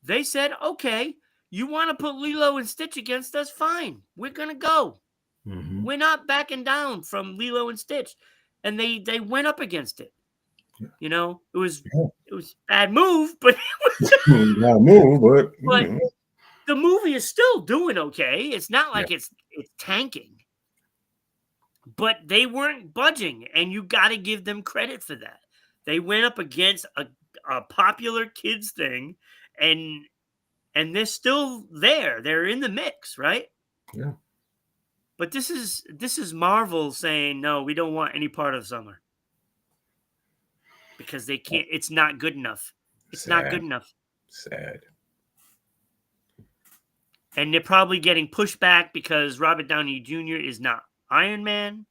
They said, okay, you want to put Lilo and Stitch against us? Fine. We're going to go. Mm-hmm. We're not backing down from Lilo and Stitch. And they went up against it. Yeah. It was a bad move, but bad move, but the movie is still doing okay. It's not like it's tanking. But they weren't budging, and you got to give them credit for that. They went up against a popular kids thing, and they're still there. They're in the mix, right? Yeah. But this is Marvel saying, no, we don't want any part of summer. Because they can't, it's not good enough. It's not good enough. Sad. And they're probably getting pushed back because Robert Downey Jr. is not Iron Man.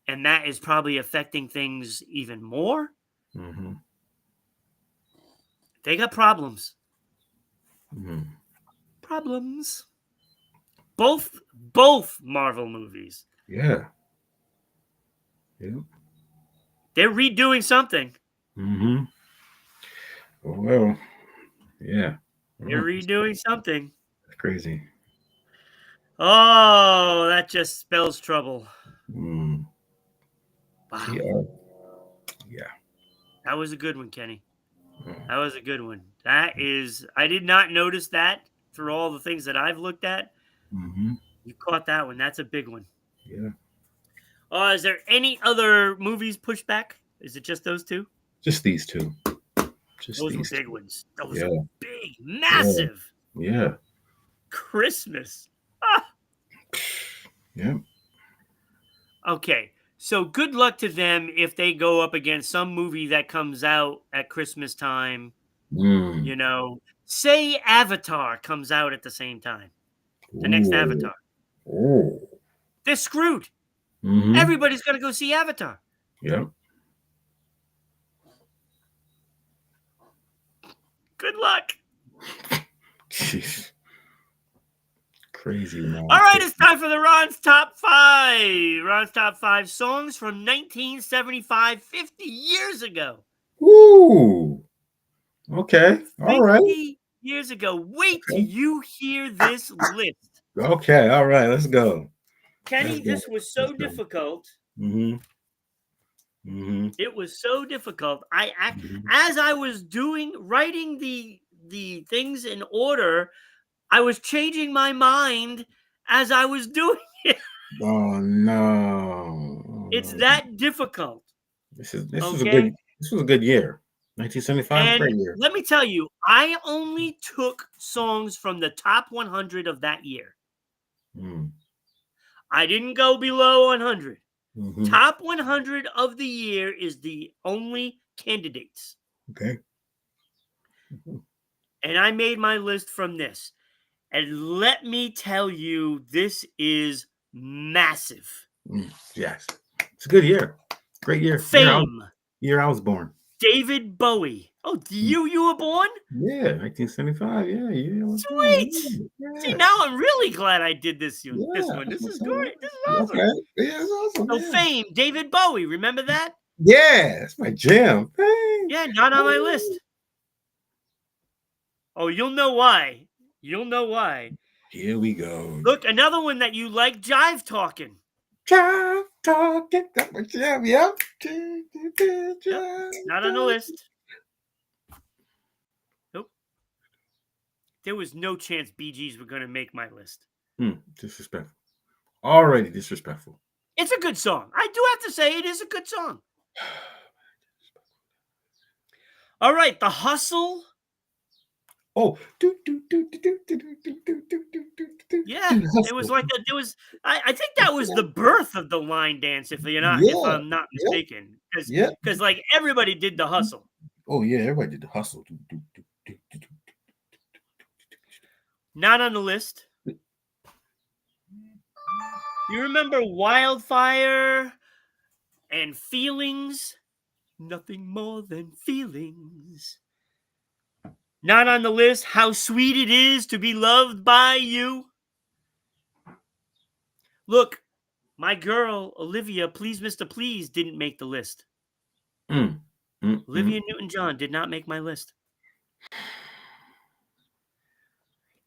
And that is probably affecting things even more. Mm-hmm. They got problems. Mm-hmm. Problems. Both Marvel movies. Yeah. Yep. They're redoing something. Mm-hmm. Well, yeah. They're redoing something. That's crazy. Oh, that just spells trouble. Mm. Wow. Yeah. That was a good one, Kenny. That was a good one. I did not notice that through all the things that I've looked at. Mm-hmm. You caught that one. That's a big one. Yeah. Is there any other movies pushed back? Is it just those two? Just these two. Those were big ones. Those are big, massive. Yeah. Christmas. Yeah. Okay. So good luck to them if they go up against some movie that comes out at Christmas time. Say Avatar comes out at the same time. The next Avatar. Oh. They're screwed. Mm-hmm. Everybody's going to go see Avatar. Yep. Good luck. Jeez. Crazy, man. All right, it's time for the Ron's Top 5. Ron's Top 5 songs from 1975, 50 years ago. Woo. Okay. All right. 50 years ago. Wait till you hear this list. Okay. All right. Let's go. Kenny, this was so difficult. Mm-hmm. Mm-hmm. It was so difficult. As I was writing the things in order, I was changing my mind as I was doing it. Oh no! It's that difficult. This was a good year. 1975, great year. Let me tell you, I only took songs from the top 100 of that year. I didn't go below 100. Mm-hmm. Top 100 of the year is the only candidates. Okay. Mm-hmm. And I made my list from this. And let me tell you, this is massive. Yes. It's a good year. Great year. Fame. Year I was born. David Bowie. Oh, you were born? Yeah, 1975. Yeah, I was born. Sweet. See, Yeah, now I'm really glad I did this yeah, one. that's This what's is up. great. This is Okay, awesome. yeah, it's awesome. So Yeah, Fame, David Bowie. Remember that? yeah, that's my jam. Hey, Yeah, not on my list. Oh, you'll know why. You'll know why. here we go. Look, another one that you like, Jive Talking. Jive talking, that's my jam. Yep. Yep, not on the list. Nope. There was no chance Bee Gees were going to make my list. Disrespectful. Already disrespectful. It's a good song. I do have to say it is a good song. All right, The Hustle. Oh, Yeah, it was like there was. I think that was the birth of the line dance, if yeah, I'm not yeah, mistaken, yeah. because like everybody did the hustle. Oh yeah, everybody did the hustle. Not on the list. You remember Wildfire and Feelings? Nothing more than feelings. Not on the list. How sweet it is to be loved by you. Look, my girl, Olivia, Please Mr. Please, didn't make the list. Olivia Newton-John did not make my list.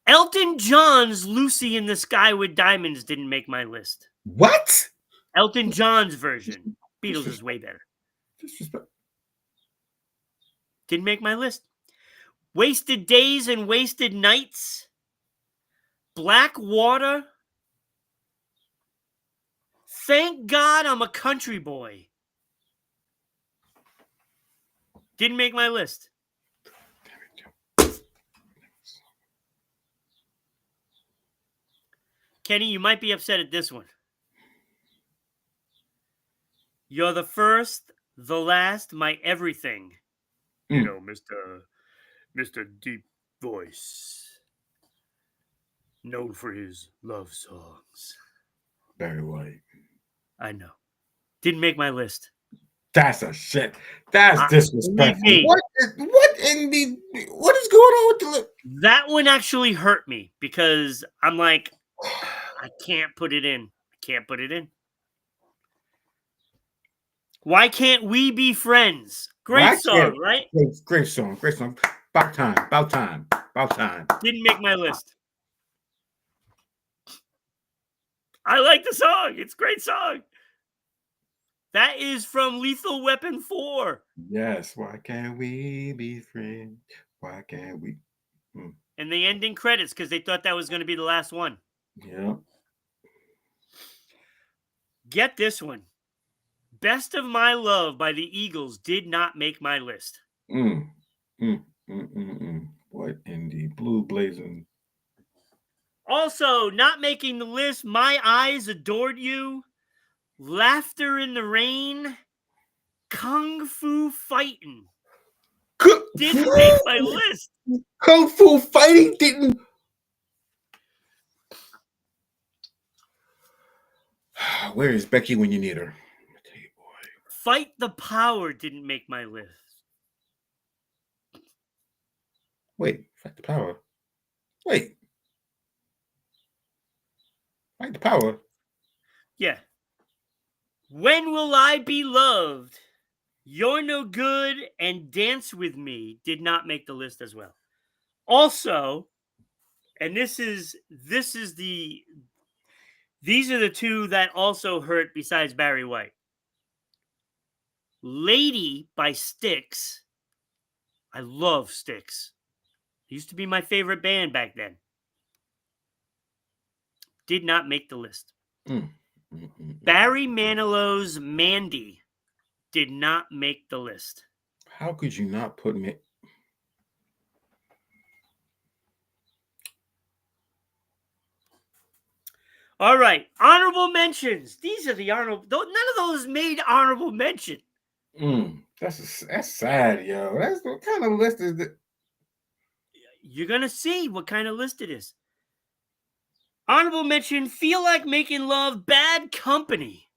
Elton John's Lucy in the Sky with Diamonds didn't make my list. What? Elton John's version. Beatles is way better. Disrespect. Didn't make my list. Wasted Days and Wasted Nights. Black Water. Thank God I'm a Country Boy. Didn't make my list. Kenny, you might be upset at this one. You're the first, the last, my everything. You know, Mr. Deep Voice. Known for his love songs. Barry White. I know. Didn't make my list. That's a shit. That's disrespectful. me. What is going on with the list? That one actually hurt me because I'm like, I can't put it in. I can't put it in. Why Can't We Be Friends? Great song, right? Great song. Great song. About time. Didn't make my list. I like the song. It's a great song. That is from Lethal Weapon 4. Yes. Why can't we be friends? Why can't we? And the ending credits because they thought that was going to be the last one. Yeah. Get this one. Best of My Love by the Eagles did not make my list. What in the blue blazing? Also, not making the list, My Eyes Adored You, Laughter in the Rain, Kung Fu Fighting. Didn't make my list. Kung Fu Fighting didn't. Where is Becky when you need her? I tell you, boy. Fight the Power didn't make my list. Wait, Fight the Power. Wait. Fight the Power. Yeah. When Will I Be Loved? You're No Good and Dance With Me did not make the list as well. Also, and these are the two that also hurt besides Barry White. Lady by Styx. I love Styx. It used to be my favorite band back then. Did not make the list. Barry Manilow's Mandy did not make the list. How could you not put me? All right, honorable mentions. These are the honorable. None of those made honorable mention. That's sad, yo. That's what kind of list is it? You're gonna see what kind of list it is. Honorable mention: Feel Like Making Love, Bad Company.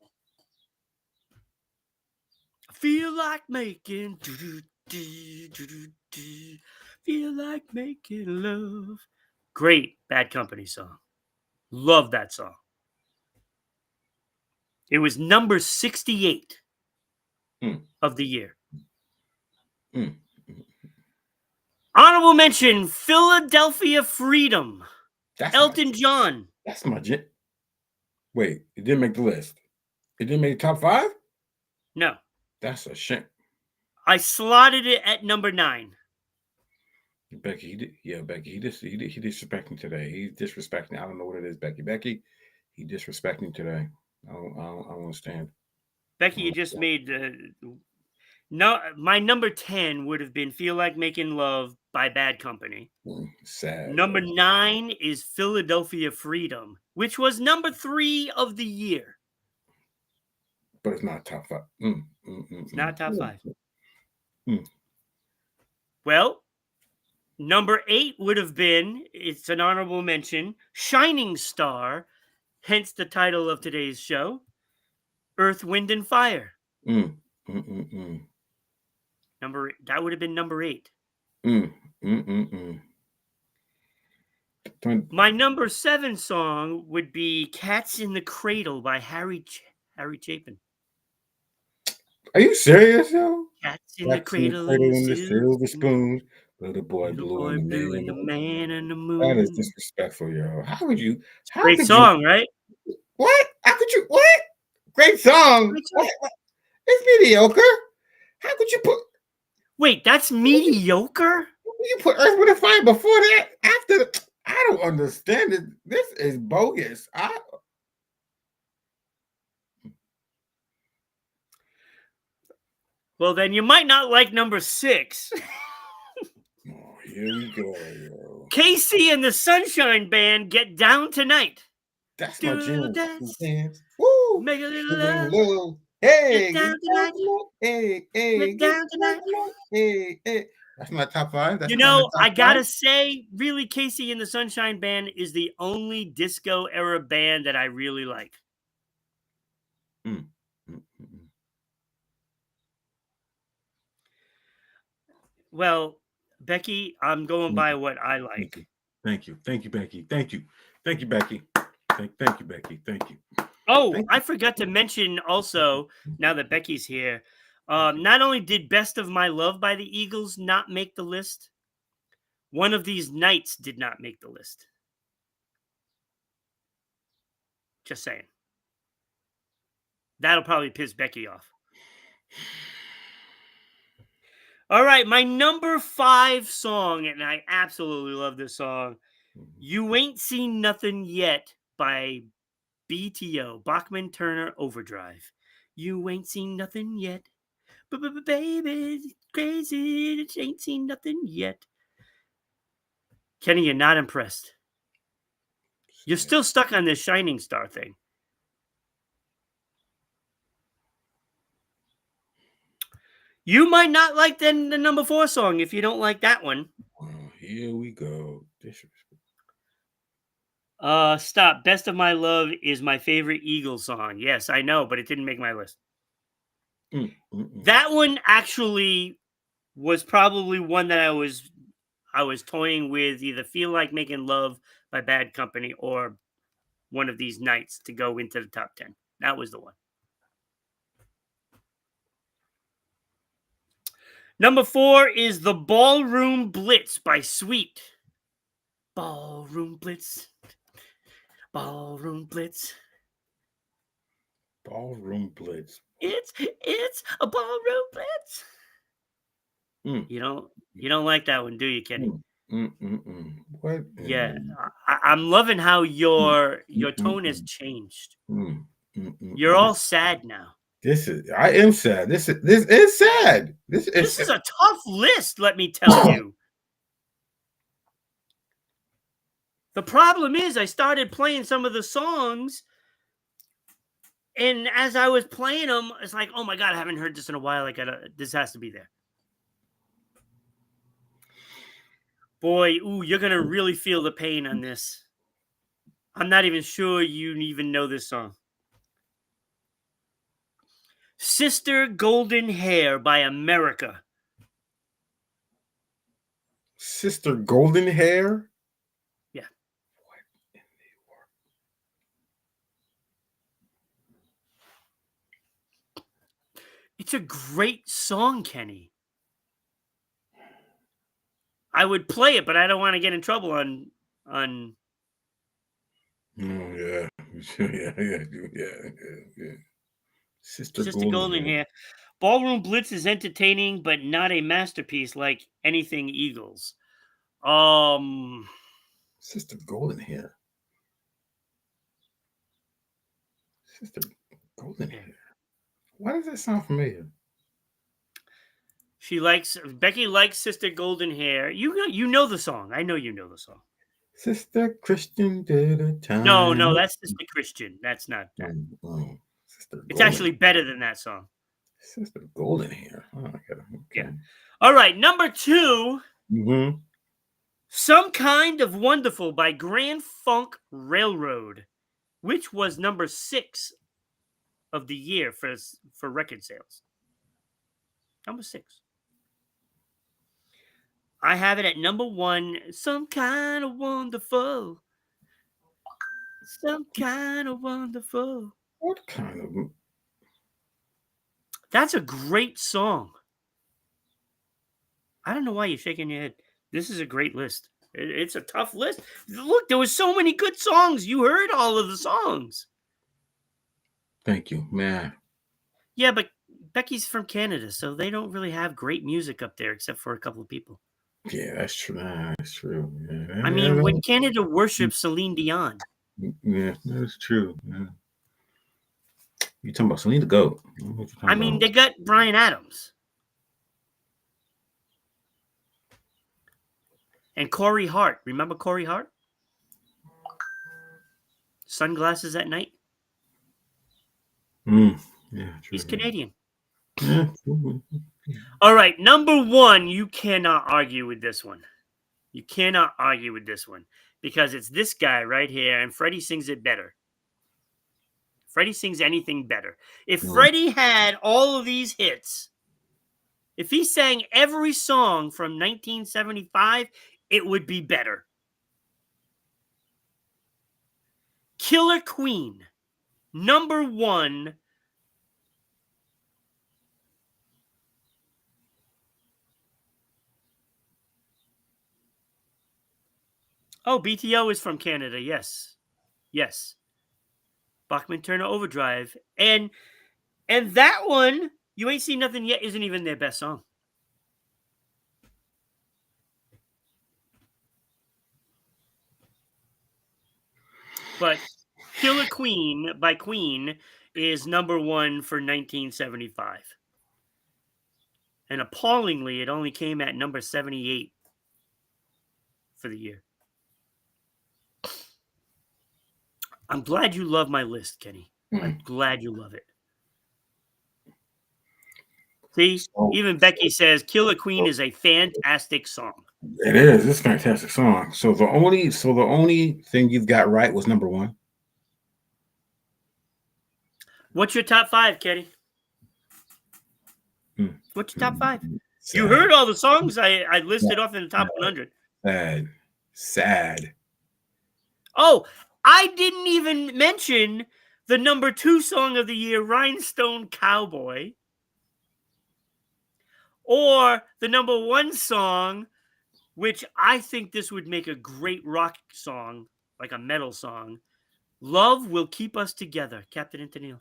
Feel like making. Feel like making love. Great Bad Company song. Love that song. It was number 68 Mm. of the year. Mm. Honorable mention, Philadelphia Freedom. That's Elton John. That's my jam. Wait, it didn't make the list. It didn't make the top 5? No. That's a shame. I slotted it at number 9. Becky, Becky, he disrespecting today. He's disrespecting. I don't know what it is, Becky. Becky, he disrespecting today. I don't understand. Becky, you just made no. My number 10 would have been "Feel Like Making Love" by Bad Company. Sad. Number 9 is "Philadelphia Freedom," which was number 3 of the year. But it's not top 5. It's not top 5. Mm. Well, number 8 would have been, it's an honorable mention, "Shining Star," hence the title of today's show, "Earth, Wind, and Fire." That would have been number 8. My number 7 song would be "Cats in the Cradle" by Harry Chapin. Are you serious, yo? Cats in the cradle and the silver spoon. Little boy blue and the man and the moon. That is disrespectful, yo. How would you? How Great could song, you, right? What? How could you? What? Great song. Great song. What? It's mediocre. How could you put? Wait, that's mediocre? You put Earth with a Fire before that? After? I don't understand it. This is bogus. Well, then you might not like number 6. Oh, here we go, yo. Casey and the Sunshine Band, "Get Down Tonight." That's my jam. Dance. Woo! Make a little love. Hey, Get down tonight. Hey, Get down tonight. Hey. That's my top 5. That's You not my know, top I gotta 5. say, really, Casey and the Sunshine Band is the only disco era band that I really like. Well, Becky, I'm going by what I like. Thank you, Becky. Thank you, Becky. Thank you, Becky. Thank you. Oh, I forgot to mention also, now that Becky's here, not only did "Best of My Love" by the Eagles not make the list, "One of These Nights" did not make the list. Just saying. That'll probably piss Becky off. All right, my number 5 song, and I absolutely love this song, "You Ain't Seen Nothing Yet" by BTO, Bachman Turner Overdrive. You ain't seen nothing yet. Baby, crazy, ain't seen nothing yet. Kenny, you're not impressed. You're still stuck on this Shining Star thing. You might not like the number 4 song if you don't like that one. Oh, here we go. Stop. "Best of My Love" is my favorite Eagles song. Yes, I know, but it didn't make my list. That one actually was probably one that I was toying with, either "Feel Like Making Love" by Bad Company or "One of These Nights" to go into the top 10. That was the one. Number 4 is "The Ballroom Blitz" by Sweet. Ballroom Blitz. Ballroom Blitz. Ballroom Blitz. It's a ballroom blitz. You don't like that one, do you, Kenny? What? Yeah, I'm loving how your tone has changed. You're all sad now. I am sad. This is sad. This is a tough list, let me tell you. The problem is, I started playing some of the songs, and as I was playing them, it's like, oh my God, I haven't heard this in a while. This has to be there. Boy, you're going to really feel the pain on this. I'm not even sure you even know this song. Sister Golden Hair by America. Sister Golden Hair? Yeah. What in the world? It's a great song, Kenny. I would play it, but I don't want to get in trouble on. Oh, yeah. Yeah. Sister Golden Hair. Ballroom Blitz is entertaining, but not a masterpiece like anything Eagles. Sister Golden Hair. Sister Golden Hair. Why does that sound familiar? Becky likes Sister Golden Hair. You know the song. I know you know the song. Sister Christian did a time. No, that's Sister Christian. That's not that. Sister It's actually better than that song. Sister Golden Hair. Oh, okay. Yeah. All right, number 2. Mm-hmm. Some Kind of Wonderful by Grand Funk Railroad, which was number 6 of the year for record sales. Number 6. I have it at number 1. Some kind of wonderful. Some kind of wonderful. What kind of? That's a great song. I don't know why you're shaking your head. This is a great list. It's a tough list. Look, there was so many good songs. You heard all of the songs. Thank you, man. Yeah, but Becky's from Canada, so they don't really have great music up there except for a couple of people. Yeah, that's true. That's true. Yeah, I mean, when Canada worships Celine Dion. Yeah, that's true. Yeah. You talking about Celine the Goat? I mean, they got Bryan Adams. And Corey Hart. Remember Corey Hart? Sunglasses at Night. Yeah, true. He's Canadian. Yeah. All right, number 1. You cannot argue with this one. You cannot argue with this one because it's this guy right here, and Freddie sings it better. Freddie sings anything better. If Freddie had all of these hits, if he sang every song from 1975, it would be better. Killer Queen, number 1. Oh, BTO is from Canada. Yes. Bachman Turner Overdrive. And that one, You Ain't Seen Nothing Yet, isn't even their best song. But Killer Queen by Queen is number 1 for 1975. And appallingly, it only came at number 78 for the year. I'm glad you love my list, Kenny. I'm glad you love it. See, even Becky says Killer Queen is a fantastic song. It is. It's a fantastic song. So the only thing you've got right was number 1. What's your top 5, Kenny? What's your top 5? Sad. You heard all the songs I listed off in the top 100. Sad. Oh, I didn't even mention the number 2 song of the year, Rhinestone Cowboy. Or the number 1 song, which I think this would make a great rock song, like a metal song. Love Will Keep Us Together, Captain and Tennille.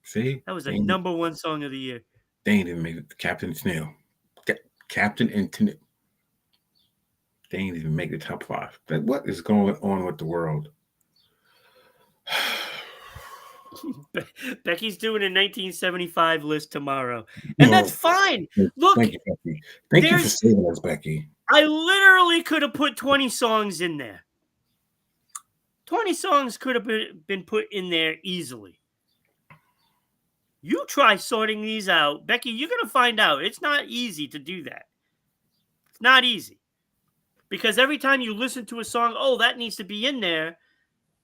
See? That was the number 1 song of the year. They ain't even made it to Captain and Tennille. Captain and Tennille. They ain't even make the top 5. What is going on with the world? Becky's doing a 1975 list tomorrow. And that's fine. Look. Thank you, Becky. Thank you for saving us, Becky. I literally could have put 20 songs in there. 20 songs could have been put in there easily. You try sorting these out. Becky, you're going to find out. It's not easy to do that. It's not easy. Because every time you listen to a song, oh, that needs to be in there.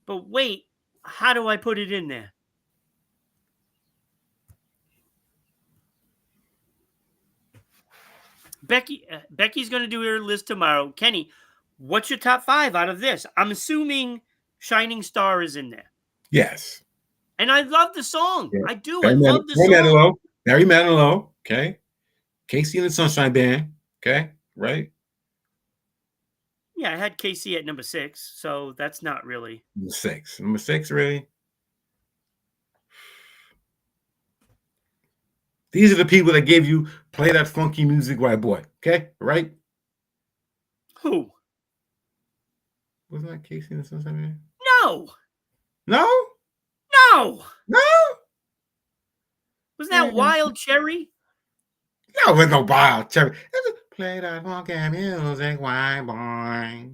But wait, how do I put it in there? Becky's going to do her list tomorrow. Kenny, what's your top 5 out of this? I'm assuming Shining Star is in there. Yes. And I love the song. Yeah. I do. I love the song. Manilow. Barry Manilow. Okay. Casey and the Sunshine Band. Okay. Right. Yeah, I had Casey at number 6, so that's not really. Number 6. Number 6, really? These are the people that gave you Play That Funky Music, White Boy. Okay? Right? Who? Wasn't that Casey and the Sunshine Band? No. No? No. No? Was that Wild Cherry? No, with no Wild Cherry. Play that funky music, white boy.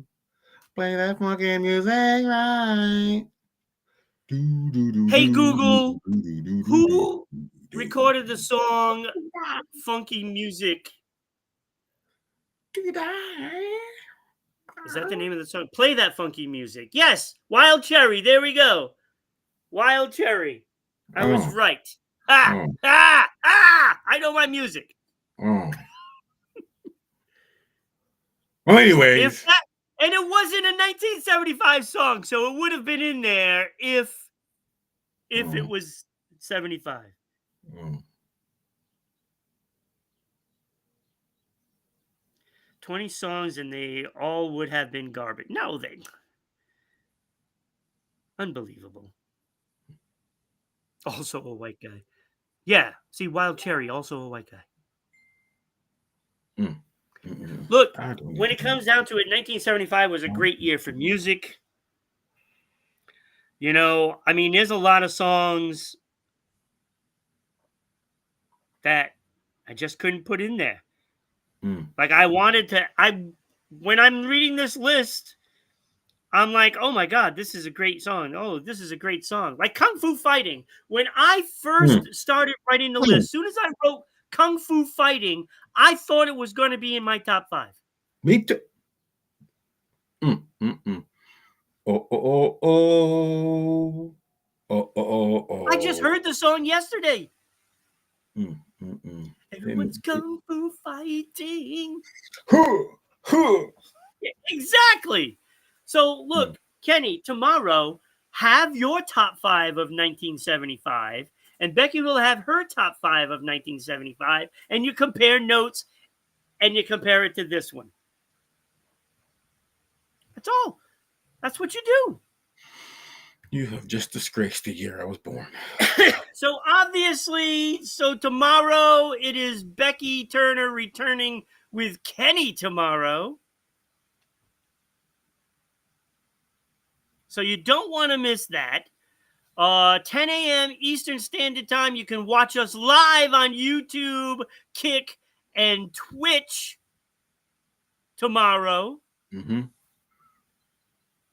Play that funky music, right? Hey, Google, who recorded the song Funky Music? Is that the name of the song? Play That Funky Music. Yes, Wild Cherry. There we go. Wild Cherry. I was right. I know my music. Well, anyways. And it wasn't a 1975 song, so it would have been in there if it was 75. 20 songs and they all would have been garbage. No, they... Unbelievable. Also a white guy. Yeah, see, Wild Cherry, also a white guy. Look, when it comes down to it, 1975 was a great year for music. You know, I mean, there's a lot of songs that I just couldn't put in there. Like I wanted to, when I'm reading this list, I'm like, oh my God, this is a great song. Oh, this is a great song. Like Kung Fu Fighting. When I first started writing the list, as soon as I wrote Kung Fu Fighting, I thought it was going to be in my top 5. Me too. Oh. I just heard the song yesterday. Everyone's Kung Fu Fighting. Exactly. So look, Kenny, tomorrow, have your top 5 of 1975, and Becky will have her top 5 of 1975, and you compare notes, and you compare it to this one. That's all. That's what you do. You have just disgraced the year I was born. So obviously, tomorrow it is Becky Turner returning with Kenny tomorrow. So you don't want to miss that. 10 a.m. Eastern Standard Time. You can watch us live on YouTube, Kick, and Twitch tomorrow.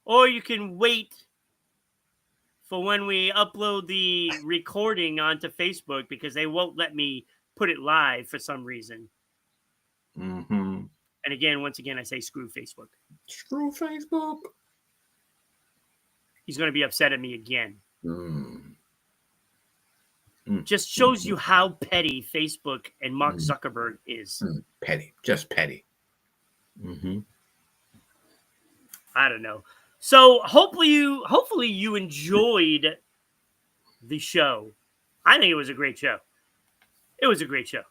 Or you can wait for when we upload the recording onto Facebook because they won't let me put it live for some reason. And again, once again, I say screw Facebook. Screw Facebook. He's going to be upset at me again. Just shows you how petty Facebook and Mark Zuckerberg is. Petty. Just petty. I don't know. So hopefully you enjoyed the show. I think it was a great show. It was a great show.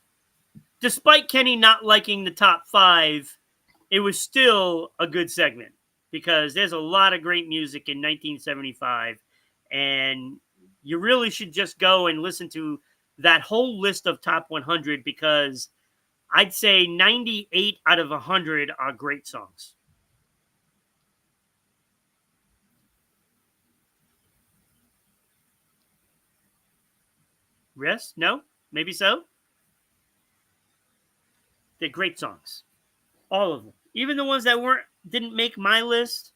Despite Kenny not liking the top 5, it was still a good segment because there's a lot of great music in 1975, and you really should just go and listen to that whole list of top 100 because I'd say 98 out of 100 are great songs. Yes? No? Maybe so? They're great songs. All of them. Even the ones that didn't make my list,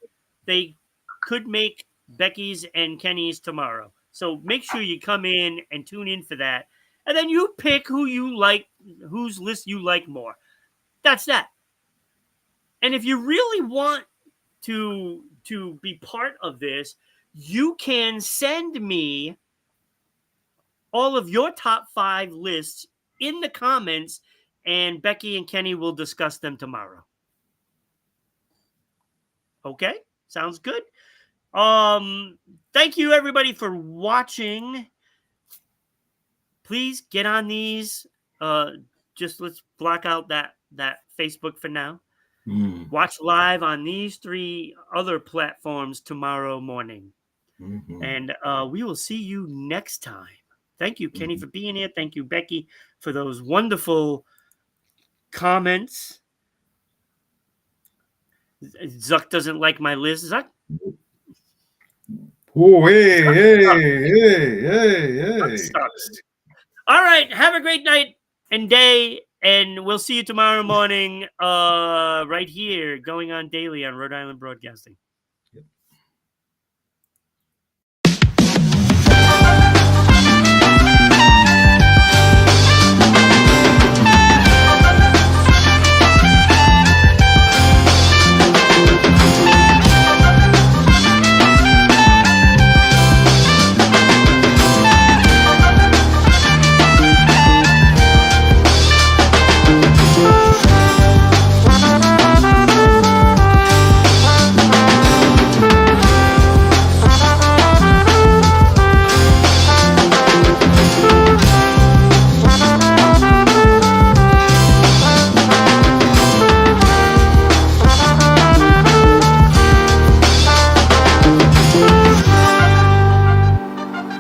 they could make Becky's and Kenny's tomorrow. So make sure you come in and tune in for that. And then you pick who you like, whose list you like more. That's that. And if you really want to be part of this, you can send me all of your top 5 lists in the comments and Becky and Kenny will discuss them tomorrow. Okay, sounds good. Thank you everybody for watching. Please get on these. Just let's block out that Facebook for now. Watch live on these 3 other platforms tomorrow morning. And we will see you next time. Thank you, Kenny, for being here. Thank you, Becky, for those wonderful comments. Zuck doesn't like my list. Zuck? Oh, hey. Sucks. All right. Have a great night and day. And we'll see you tomorrow morning right here, going on daily on Rhode Island Broadcasting.